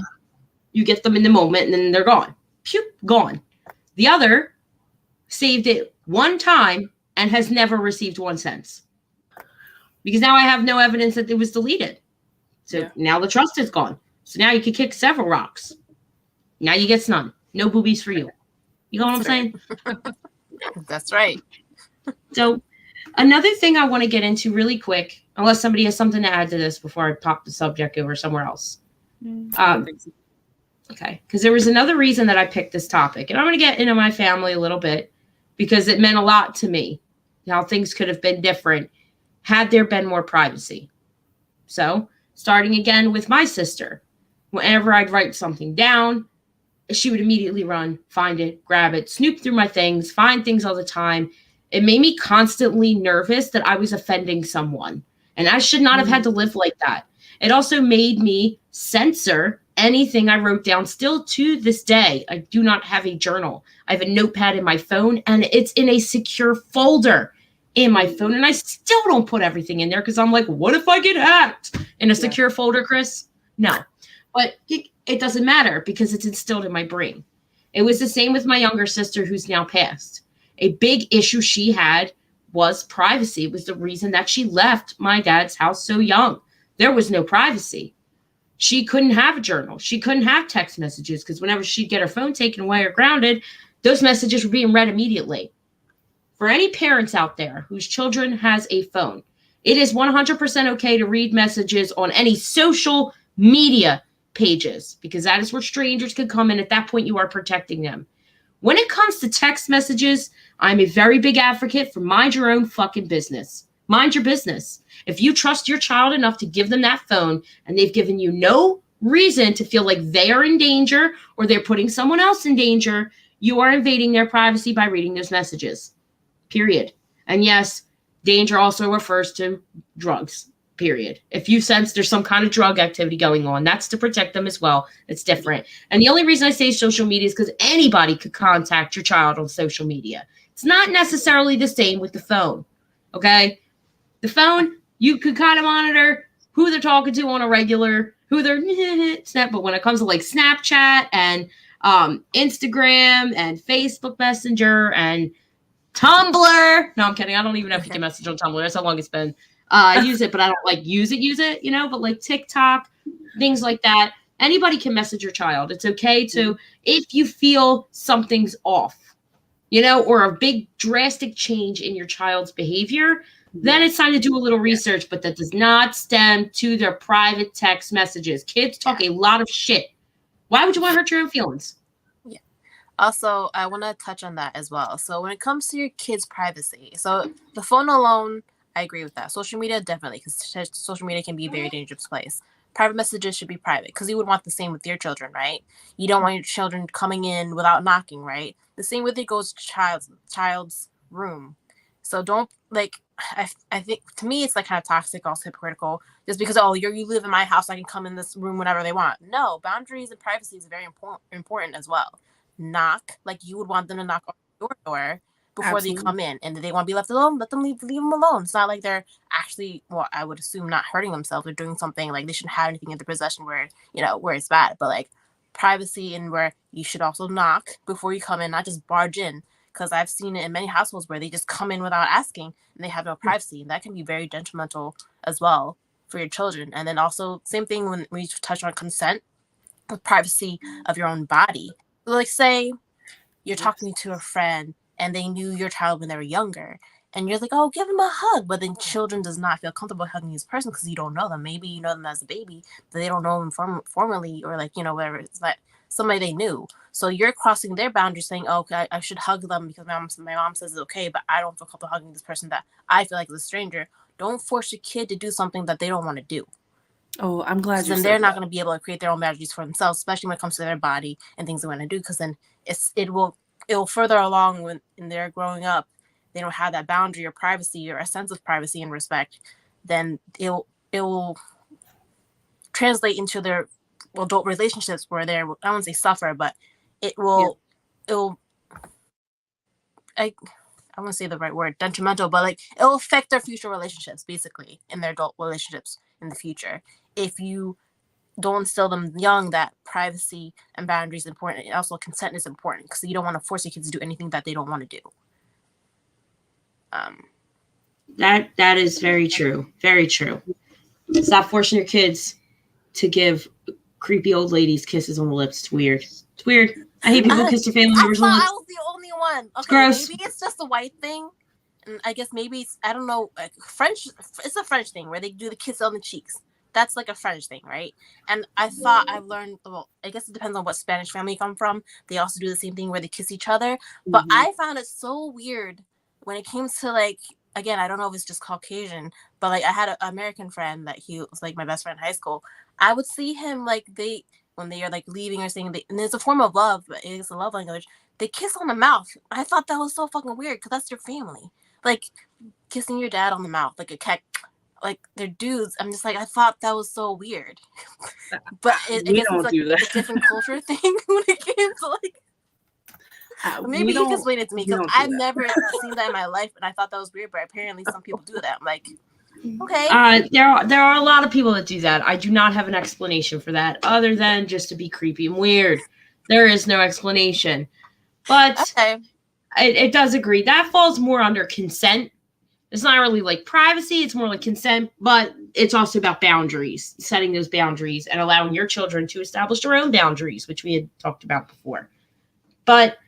You get them in the moment and then they're gone. Pew, gone. The other saved it one time and has never received 1 cent. Because now I have no evidence that it was deleted. So now the trust is gone. So now you can kick several rocks. Now you get none. No boobies for you. You know what I'm saying?
That's right.
So another thing I want to get into really quick, unless somebody has something to add to this before I pop the subject over somewhere else. Okay, because there was another reason that I picked this topic. And I'm going to get into my family a little bit because it meant a lot to me. How things could have been different had there been more privacy. So starting again with my sister. Whenever I'd write something down, she would immediately run, find it, grab it, snoop through my things, find things all the time. It made me constantly nervous that I was offending someone. And I should not have had to live like that. It also made me censor anything I wrote down. Still to this day, I do not have a journal. I have a notepad in my phone, and it's in a secure folder in my phone. And I still don't put everything in there because I'm like, what if I get hacked in a secure folder, Chris? No. But it doesn't matter because it's instilled in my brain. It was the same with my younger sister who's now passed. A big issue she had was privacy. It was the reason that she left my dad's house so young. There was no privacy. She couldn't have a journal. She couldn't have text messages because whenever she'd get her phone taken away or grounded, those messages were being read immediately. For any parents out there whose children has a phone, it is 100% okay to read messages on any social media pages because that is where strangers could come in. At that point, you are protecting them. When it comes to text messages, I'm a very big advocate for mind your own fucking business. Mind your business. If you trust your child enough to give them that phone and they've given you no reason to feel like they are in danger or they're putting someone else in danger, you are invading their privacy by reading those messages. Period. And yes, danger also refers to drugs. Period. If you sense there's some kind of drug activity going on, that's to protect them as well. It's different. And the only reason I say social media is because anybody could contact your child on social media. It's not necessarily the same with the phone. Okay? The phone, you could kind of monitor who they're talking to on a regular, who they're snap. But when it comes to like Snapchat and Instagram and Facebook Messenger and Tumblr. No, I'm kidding. I don't even know if you can message on Tumblr. That's how long it's been. I use it, but I don't like use it, you know, but like TikTok, things like that. Anybody can message your child. It's okay to, if you feel something's off, you know, or a big drastic change in your child's behavior, then it's time to do a little research, but that does not stem to their private text messages. Kids talk a lot of shit. Why would you want to hurt your own feelings?
Also, I want to touch on that as well. So when it comes to your kids' privacy, so the phone alone, I agree with that. Social media, definitely, because social media can be a very dangerous place. Private messages should be private because you would want the same with your children, right? You don't want your children coming in without knocking, right? The same with it goes to child's room. So don't, like, I think, to me, it's like kind of toxic, also hypocritical, just because, oh, you live in my house, I can come in this room whenever they want. No, boundaries and privacy is very important as well. Knock, like you would want them to knock on your door before Absolutely. They come in, and if they want to be left alone, let them leave them alone. It's not like they're actually, well, I would assume not hurting themselves or doing something like they shouldn't have anything in their possession where, you know, where it's bad, but like privacy and where you should also knock before you come in, not just barge in, because I've seen it in many households where they just come in without asking and they have no privacy, and that can be very detrimental as well for your children. And then also same thing when we touch on consent with privacy of your own body. Like, say you're talking to a friend and they knew your child when they were younger, and you're like, oh, give them a hug. But then children does not feel comfortable hugging this person because you don't know them. Maybe you know them as a baby, but they don't know them formally, or like, you know, whatever. It's like somebody they knew. So you're crossing their boundaries saying, oh, okay, I should hug them because my mom says it's okay, but I don't feel comfortable hugging this person that I feel like is a stranger. Don't force your kid to do something that they don't want to do.
Oh, I'm glad you said
then they're not going to be able to create their own boundaries for themselves, especially when it comes to their body and things they want to do. Because then it will further along when they're growing up, they don't have that boundary or privacy or a sense of privacy and respect. Then it will translate into their adult relationships where they're, I won't say suffer, but I won't say the right word, detrimental, but like it'll affect their future relationships, basically, in their adult relationships in the future. If you don't instill them young that privacy and boundaries are important, and also consent is important, because you don't want to force your kids to do anything that they don't want to do.
That is very true. Very true. Stop forcing your kids to give creepy old ladies kisses on the lips. It's weird. It's weird. I hate people who kiss their family members on the lips.
I was the only one. Okay,
gross.
Maybe it's just a white thing. And I guess maybe it's, I don't know, like French. It's a French thing where they do the kiss on the cheeks. That's like a French thing, right? And I thought I've learned, well, I guess it depends on what Spanish family you come from. They also do the same thing where they kiss each other. But I found it so weird when it came to, like, again, I don't know if it's just Caucasian, but like I had an American friend that he was like my best friend in high school. I would see him like when they are like leaving or saying, and it's a form of love, but it's a love language. They kiss on the mouth. I thought that was so fucking weird because that's your family. Like kissing your dad on the mouth, like a cat. Like they're dudes. I'm just like, I thought that was so weird. But I guess it's like a different culture thing when it came to like. Maybe you can explain it to me because I've never seen that in my life, and I thought that was weird. But apparently, some people do that. I'm like, okay.
There are a lot of people that do that. I do not have an explanation for that, other than just to be creepy and weird. There is no explanation. But
okay.
it does agree. That falls more under consent. It's not really like privacy. It's more like consent, but it's also about boundaries, setting those boundaries and allowing your children to establish their own boundaries, which we had talked about before. But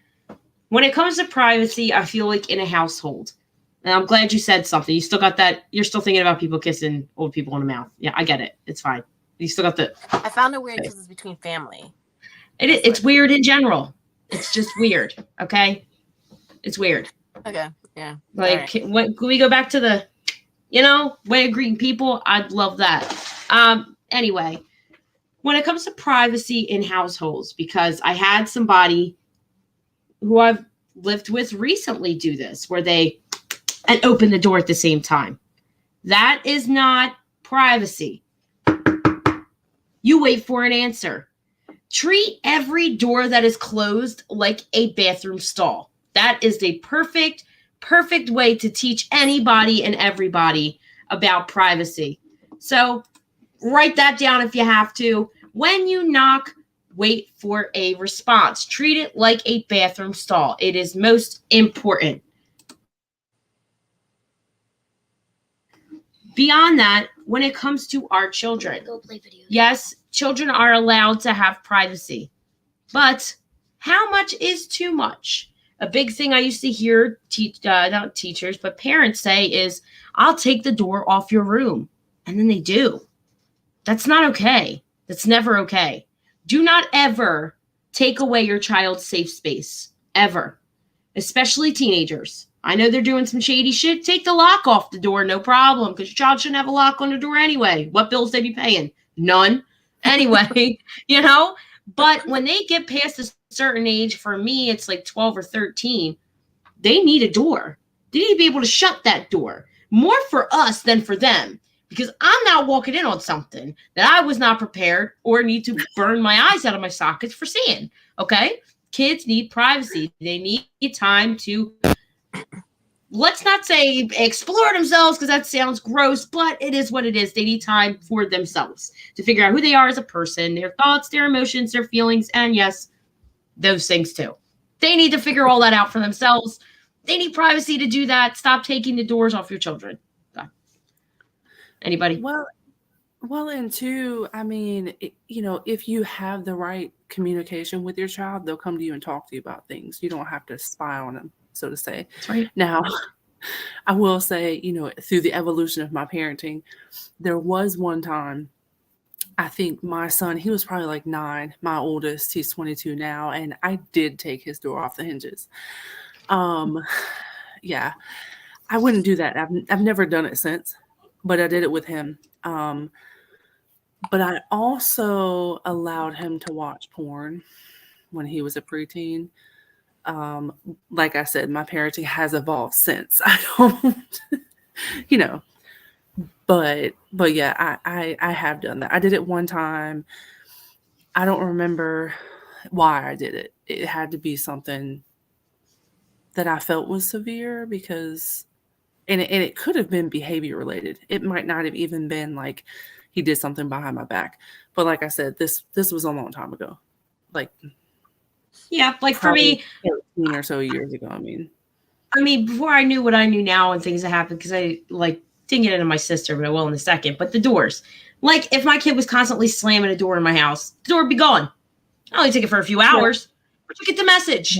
when it comes to privacy, I feel like in a household, and I'm glad you said something. You still got that. You're still thinking about people kissing old people in the mouth. Yeah, I get it. It's fine. You still got the.
I found it weird because it's between family.
It's weird in general. It's just weird. Okay. It's weird.
Okay. Yeah.
Like, when we go back to the, way of greeting people, I'd love that. Anyway, when it comes to privacy in households, because I had somebody who I've lived with recently do this, where they and open the door at the same time. That is not privacy. You wait for an answer. Treat every door that is closed like a bathroom stall. That is the perfect way to teach anybody and everybody about privacy. So write that down if you have to. When you knock, wait for a response. Treat it like a bathroom stall. It is most important. Beyond that, when it comes to our children,
Go play video.
Yes, children are allowed to have privacy, but how much is too much? A big thing I used to hear, not teachers, but parents say is, I'll take the door off your room. And then they do. That's not okay. That's never okay. Do not ever take away your child's safe space, ever, especially teenagers. I know they're doing some shady shit. Take the lock off the door, no problem, because your child shouldn't have a lock on the door anyway. What bills they be paying? None. Anyway, but when they get past a certain age, for me, it's like 12 or 13, they need a door. They need to be able to shut that door. More for us than for them, because I'm not walking in on something that I was not prepared or need to burn my eyes out of my sockets for seeing. Okay? Kids need privacy. They need time to, let's not say explore themselves, because that sounds gross, but it is what it is. They need time for themselves to figure out who they are as a person, their thoughts, their emotions, their feelings, and yes, those things too. They need to figure all that out for themselves. They need privacy to do that. Stop taking the doors off your children. Anybody?
Well, and two, I mean, if you have the right communication with your child, they'll come to you and talk to you about things. You don't have to spy on them, so to say.
That's right.
Now, I will say, through the evolution of my parenting, there was one time, I think my son, he was probably like 9, my oldest, he's 22 now, and I did take his door off the hinges. Yeah, I wouldn't do that. I've never done it since, but I did it with him. But I also allowed him to watch porn when he was a preteen. Like I said, my parenting has evolved since. I don't, but yeah, I have done that. I did it one time. I don't remember why I did it. It had to be something that I felt was severe, because, and it could have been behavior related. It might not have even been like he did something behind my back. But like I said, this was a long time ago.
Yeah, like for me,
13 or so years ago. I mean,
before I knew what I knew now and things that happened, because I didn't get into my sister, but I will in a second. But the doors, like if my kid was constantly slamming a door in my house, the door would be gone. I only take it for a few hours, but you get the message.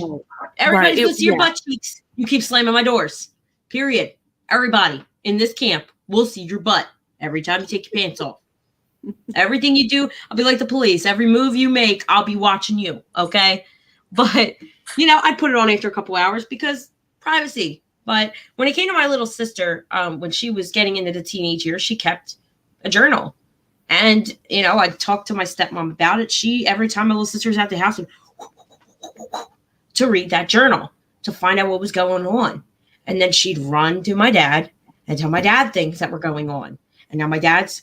Everybody's going to see your butt cheeks. You keep slamming my doors. Period. Everybody in this camp will see your butt every time you take your pants off. Everything you do, I'll be like the police. Every move you make, I'll be watching you. Okay. But, I'd put it on after a couple hours because privacy. But when it came to my little sister, when she was getting into the teenage years, she kept a journal. And, I talked to my stepmom about it. Every time my little sister was at the house, to read that journal, to find out what was going on. And then she'd run to my dad and tell my dad things that were going on. And now my dad's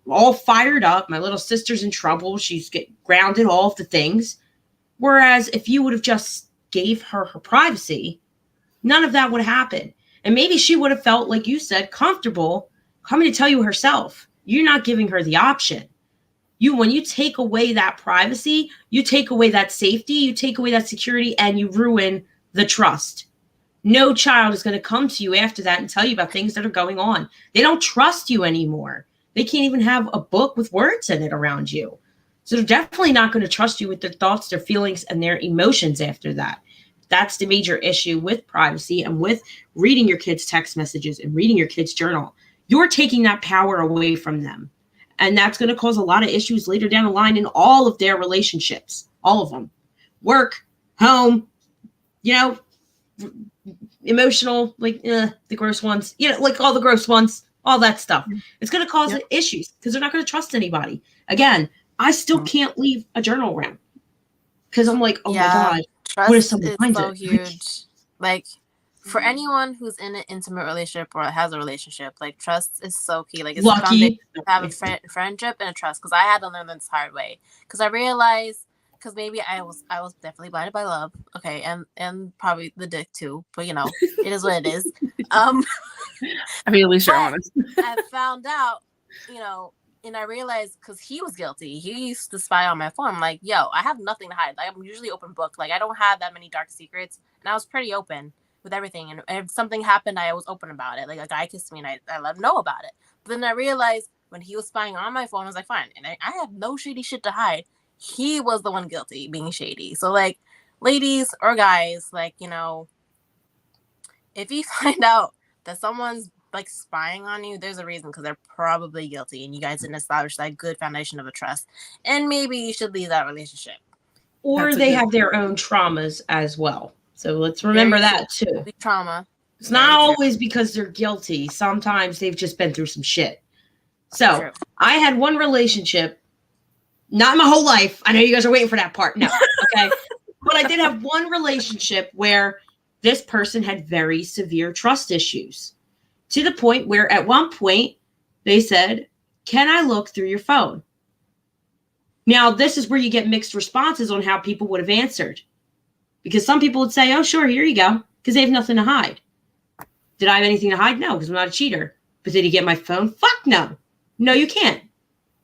all fired up. My little sister's in trouble. She's grounded, all of the things. Whereas if you would have just gave her privacy, none of that would happen. And maybe she would have felt, like you said, comfortable coming to tell you herself. You're not giving her the option. When you take away that privacy, you take away that safety, you take away that security, and you ruin the trust. No child is going to come to you after that and tell you about things that are going on. They don't trust you anymore. They can't even have a book with words in it around you. So they're definitely not going to trust you with their thoughts, their feelings, and their emotions after that. That's the major issue with privacy and with reading your kids' text messages and reading your kids' journal. You're taking that power away from them. And that's going to cause a lot of issues later down the line in all of their relationships, all of them. Work, home, emotional, like the gross ones, like all the gross ones, all that stuff. It's going to cause issues because they're not going to trust anybody. Again, I still can't leave a journal around because I'm like, oh my God,
trust
what if someone finds
so
it?
Huge. Like for anyone who's in an intimate relationship or has a relationship, like trust is so key. Like it's the foundation to have a friendship and a trust. Because I had to learn this hard way. Because I realized, because maybe I was definitely blinded by love, okay, and probably the dick too. But it is what it is.
I mean, at least you're honest.
I found out, and I realized because he was guilty. He used to spy on my phone. I'm like, yo, I have nothing to hide. Like, I'm usually open book. Like, I don't have that many dark secrets. And I was pretty open with everything. And if something happened, I was open about it. Like, a guy kissed me and I let him know about it. But then I realized when he was spying on my phone, I was like, fine. And I have no shady shit to hide. He was the one guilty, being shady. So, like, ladies or guys, like, if you find out that someone's like spying on you, there's a reason, because they're probably guilty and you guys didn't establish that good foundation of a trust, and maybe you should leave that relationship.
Or they have their own traumas as well, so let's remember that too.
Trauma,
it's not always because they're guilty. Sometimes they've just been through some shit. So I had one relationship, not my whole life, I know you guys are waiting for that part, no, okay. But I did have one relationship where this person had very severe trust issues, to the point where at one point they said, can I look through your phone? Now, this is where you get mixed responses on how people would have answered. Because some people would say, oh, sure, here you go, because they have nothing to hide. Did I have anything to hide? No, because I'm not a cheater. But did he get my phone? Fuck no. No, you can't.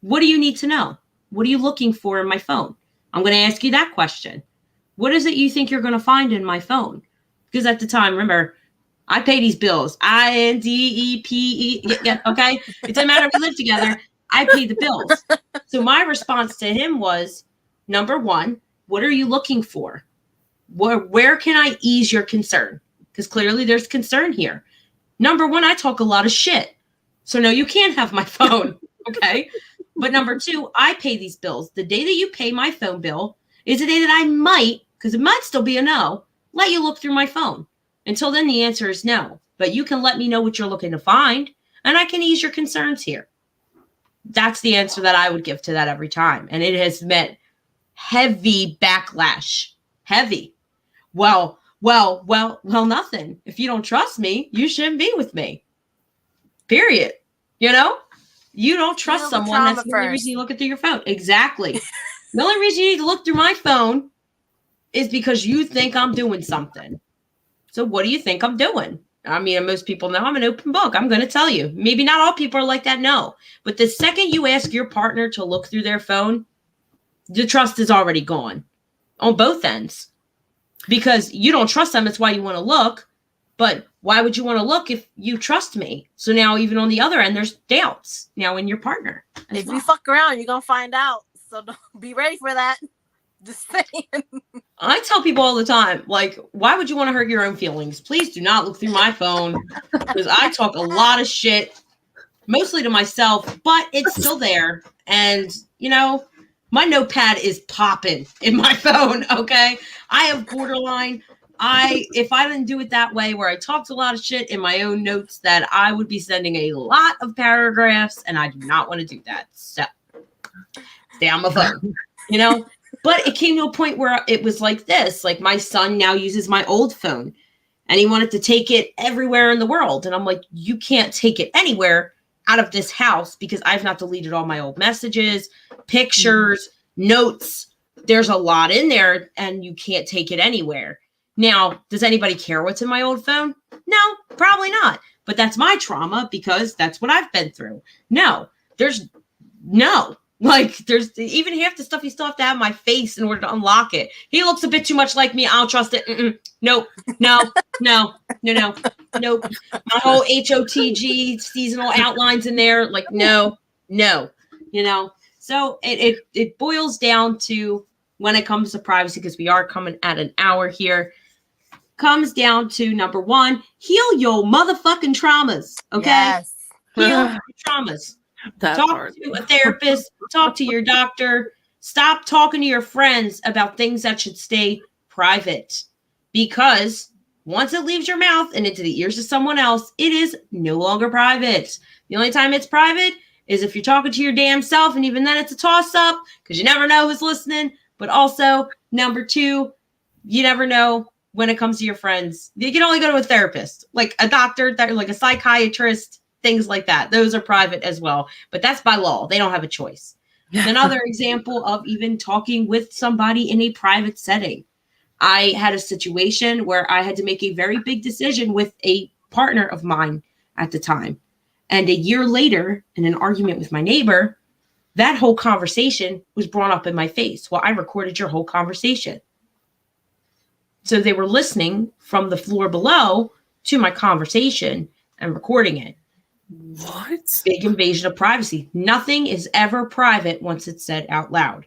What do you need to know? What are you looking for in my phone? I'm going to ask you that question. What is it you think you're going to find in my phone? Because at the time, remember, I pay these bills. INDEPE. Yeah, okay. It doesn't matter if we live together. I pay the bills. So my response to him was, number one, what are you looking for? Where can I ease your concern? Because clearly there's concern here. Number one, I talk a lot of shit. So no, you can't have my phone. Okay. But number two, I pay these bills. The day that you pay my phone bill is the day that I might, because it might still be a no, let you look through my phone. Until then, the answer is no. But you can let me know what you're looking to find, and I can ease your concerns here. That's the answer that I would give to that every time. And it has met heavy backlash. Heavy. Well, nothing. If you don't trust me, you shouldn't be with me. Period. You don't trust someone. That's the only reason you look through your phone. Exactly. The only reason you need to look through my phone is because you think I'm doing something. So what do you think I'm doing? I mean, most people know I'm an open book. I'm going to tell you. Maybe not all people are like that, no. But the second you ask your partner to look through their phone, the trust is already gone on both ends. Because you don't trust them, that's why you want to look. But why would you want to look if you trust me? So now even on the other end, there's doubts now in your partner.
If you fuck around, you're going to find out. So don't be ready for that. Just saying.
I tell people all the time, like, why would you want to hurt your own feelings? Please do not look through my phone, because I talk a lot of shit, mostly to myself, but it's still there. And, my notepad is popping in my phone, okay? I have borderline. If I didn't do it that way, where I talked a lot of shit in my own notes, that I would be sending a lot of paragraphs, and I do not want to do that. So, stay on my phone, But it came to a point where it was like this. Like, my son now uses my old phone, and he wanted to take it everywhere in the world. And I'm like, you can't take it anywhere out of this house, because I've not deleted all my old messages, pictures, notes. There's a lot in there, and you can't take it anywhere. Now, does anybody care what's in my old phone? No, probably not. But that's my trauma, because that's what I've been through. No. Like, there's even half the stuff you still have to have my face in order to unlock it. He looks a bit too much like me. I don't trust it. Nope. No. Nope. My whole HOTG seasonal outlines in there. Like, no. So it boils down to, when it comes to privacy, because we are coming at an hour here, comes down to number one, heal your motherfucking traumas. Okay.
Yes.
Heal your traumas. Talk to a therapist, talk to your doctor. Stop talking to your friends about things that should stay private, because once it leaves your mouth and into the ears of someone else, it is no longer private. The only time it's private is if you're talking to your damn self, and even then it's a toss-up because you never know who's listening. But also, number two, you never know when it comes to your friends. You can only go to a therapist, like a doctor, like a psychiatrist, things like that. Those are private as well, but that's by law. They don't have a choice. Another example of even talking with somebody in a private setting. I had a situation where I had to make a very big decision with a partner of mine at the time. And a year later, in an argument with my neighbor, that whole conversation was brought up in my face. Well, I recorded your whole conversation. So they were listening from the floor below to my conversation and recording it.
What?
Big invasion of privacy. Nothing is ever private once it's said out loud.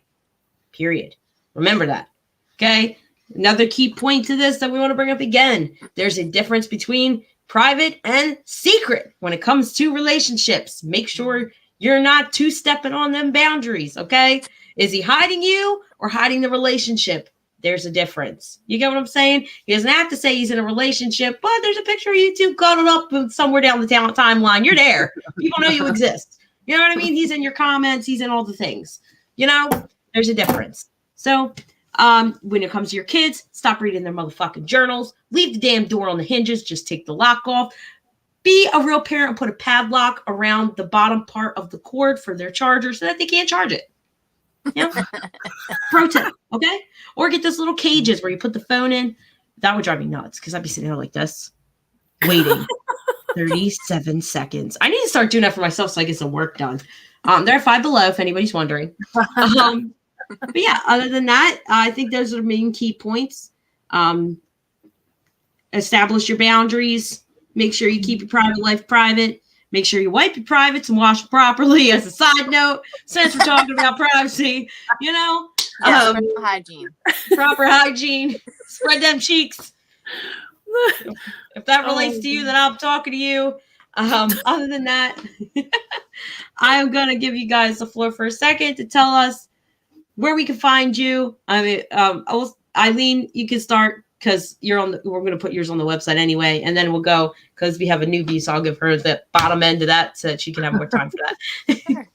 Period. Remember that. Okay? Another key point to this that we want to bring up again. There's a difference between private and secret when it comes to relationships. Make sure you're not two-stepping on them boundaries, okay? Is he hiding you or hiding the relationship? There's a difference. You get what I'm saying? He doesn't have to say he's in a relationship, but there's a picture of you two cuddled up somewhere down the timeline. You're there. People know you exist. You know what I mean? He's in your comments. He's in all the things. You know, there's a difference. So when it comes to your kids, stop reading their motherfucking journals. Leave the damn door on the hinges. Just take the lock off. Be a real parent and put a padlock around the bottom part of the cord for their charger so that they can't charge it. Yeah. Pro tip, okay? Or get those little cages where you put the phone in. That would drive me nuts because I'd be sitting there like this, waiting 37 seconds. I need to start doing that for myself so I get some work done. They're 5 Below, if anybody's wondering. But yeah, other than that, I think those are the main key points. Establish your boundaries. Make sure you keep your private life private. Make sure you wipe your privates and wash them properly. As a side note, since we're talking about privacy, you know,
hygiene,
proper hygiene, spread them cheeks. If that relates to you, then I'm talking to you. Other than that, I am going to give you guys the floor for a second to tell us where we can find you. I mean, Eileen, you can start because we're going to put yours on the website anyway, and then we'll go because we have a newbie, so I'll give her the bottom end of that so that she can have more time for that.
Sure.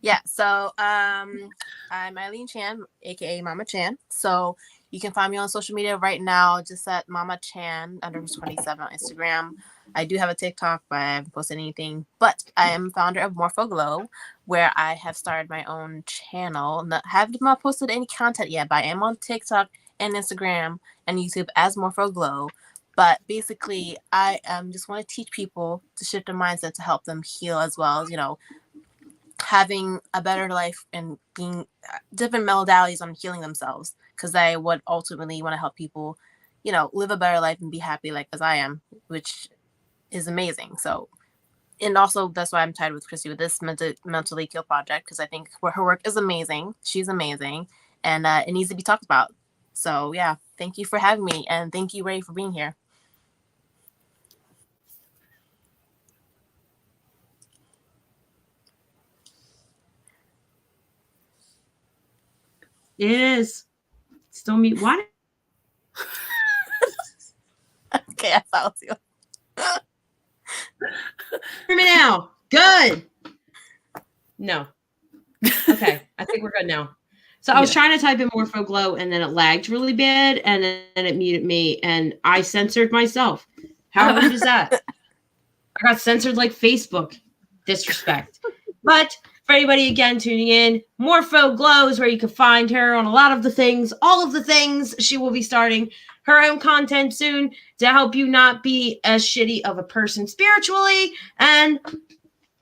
Yeah, so I'm Eileen Chan, aka Mama Chan. So you can find me on social media right now, just at Mama Chan _27 on Instagram. I do have a TikTok, but I haven't posted anything. But I am founder of Morphoglow, where I have started my own channel. Haven't posted any content yet, but I am on TikTok and Instagram and YouTube as Morphoglow. But basically, I just want to teach people to shift their mindset to help them heal, as well as, you know, having a better life and being different modalities on healing themselves. Because I would ultimately want to help people, you know, live a better life and be happy, like as I am, which is amazing. So, and also that's why I'm tied with Christy with this mentally kill project, because I think her work is amazing. She's amazing, and it needs to be talked about. So yeah, thank you for having me, and thank you, Ray, for being here.
It is. Still me. What?
Okay, I found you.
Hear me now. Good. No. Okay. I think we're good now. So I was trying to type in Morphoglow and then it lagged really bad and then it muted me and I censored myself. How rude is that? I got censored like Facebook. Disrespect. But for anybody again tuning in, Morphoglow is where you can find her on a lot of the things, all of the things. She will be starting her own content soon to help you not be as shitty of a person spiritually and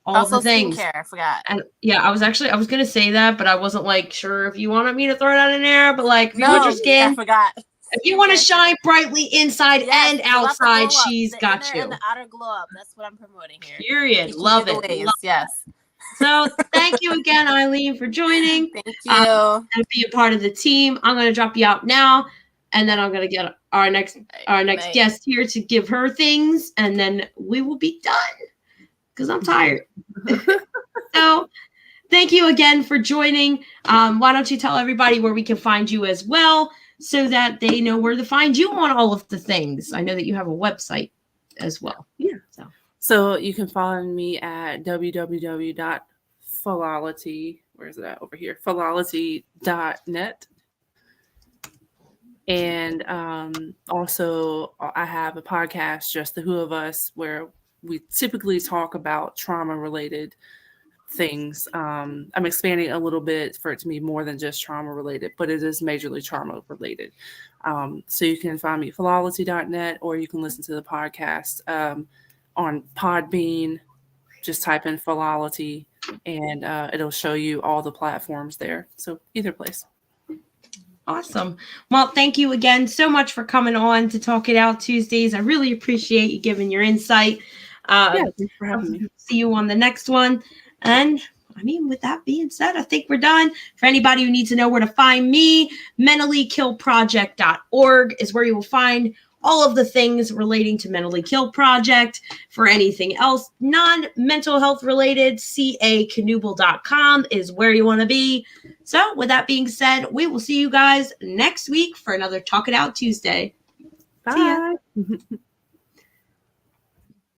all
Also,
the things.
skincare. I forgot.
And yeah, I was going to say that, but I wasn't like sure if you wanted me to throw that in there. But like, if you want your
I
skin,
forgot.
if you want to shine brightly inside and
it's about the
outside,
glow up,
she's
the
got
inner
you.
and the outer glow up. That's what I'm promoting here.
Period.
Teaching
Love
you
it.
the ways.
Love
Yes.
So thank you again, Eileen, for joining.
Thank you.
And be a part of the team. I'm going to drop you out now, and then I'm going to get our next guest here to give her things, and then we will be done because I'm tired. So thank you again for joining. Why don't you tell everybody where we can find you as well, so that they know where to find you on all of the things. I know that you have a website as well.
Yeah. So you can find me at www.philology. Where is it at? Over here. Philology.net. And also, I have a podcast, Just the Who of Us, where we typically talk about trauma-related things. I'm expanding a little bit for it to be more than just trauma-related, but it is majorly trauma-related. So you can find me at philology.net, or you can listen to the podcast on Podbean. Just type in Philology, and it'll show you all the platforms there. So either place.
Awesome. Well, thank you again so much for coming on to Talk It Out Tuesdays. I really appreciate you giving your insight.
Thanks for having me.
See you on the next one. And I mean, with that being said, I think we're done. For anybody who needs to know where to find me, mentallykillproject.org is where you will find all of the things relating to Mentally Kill Project. For anything else non-mental health related, cacanoodle.com is where you want to be. So with that being said, we will see you guys next week for another Talk It Out Tuesday.
Bye.
See ya.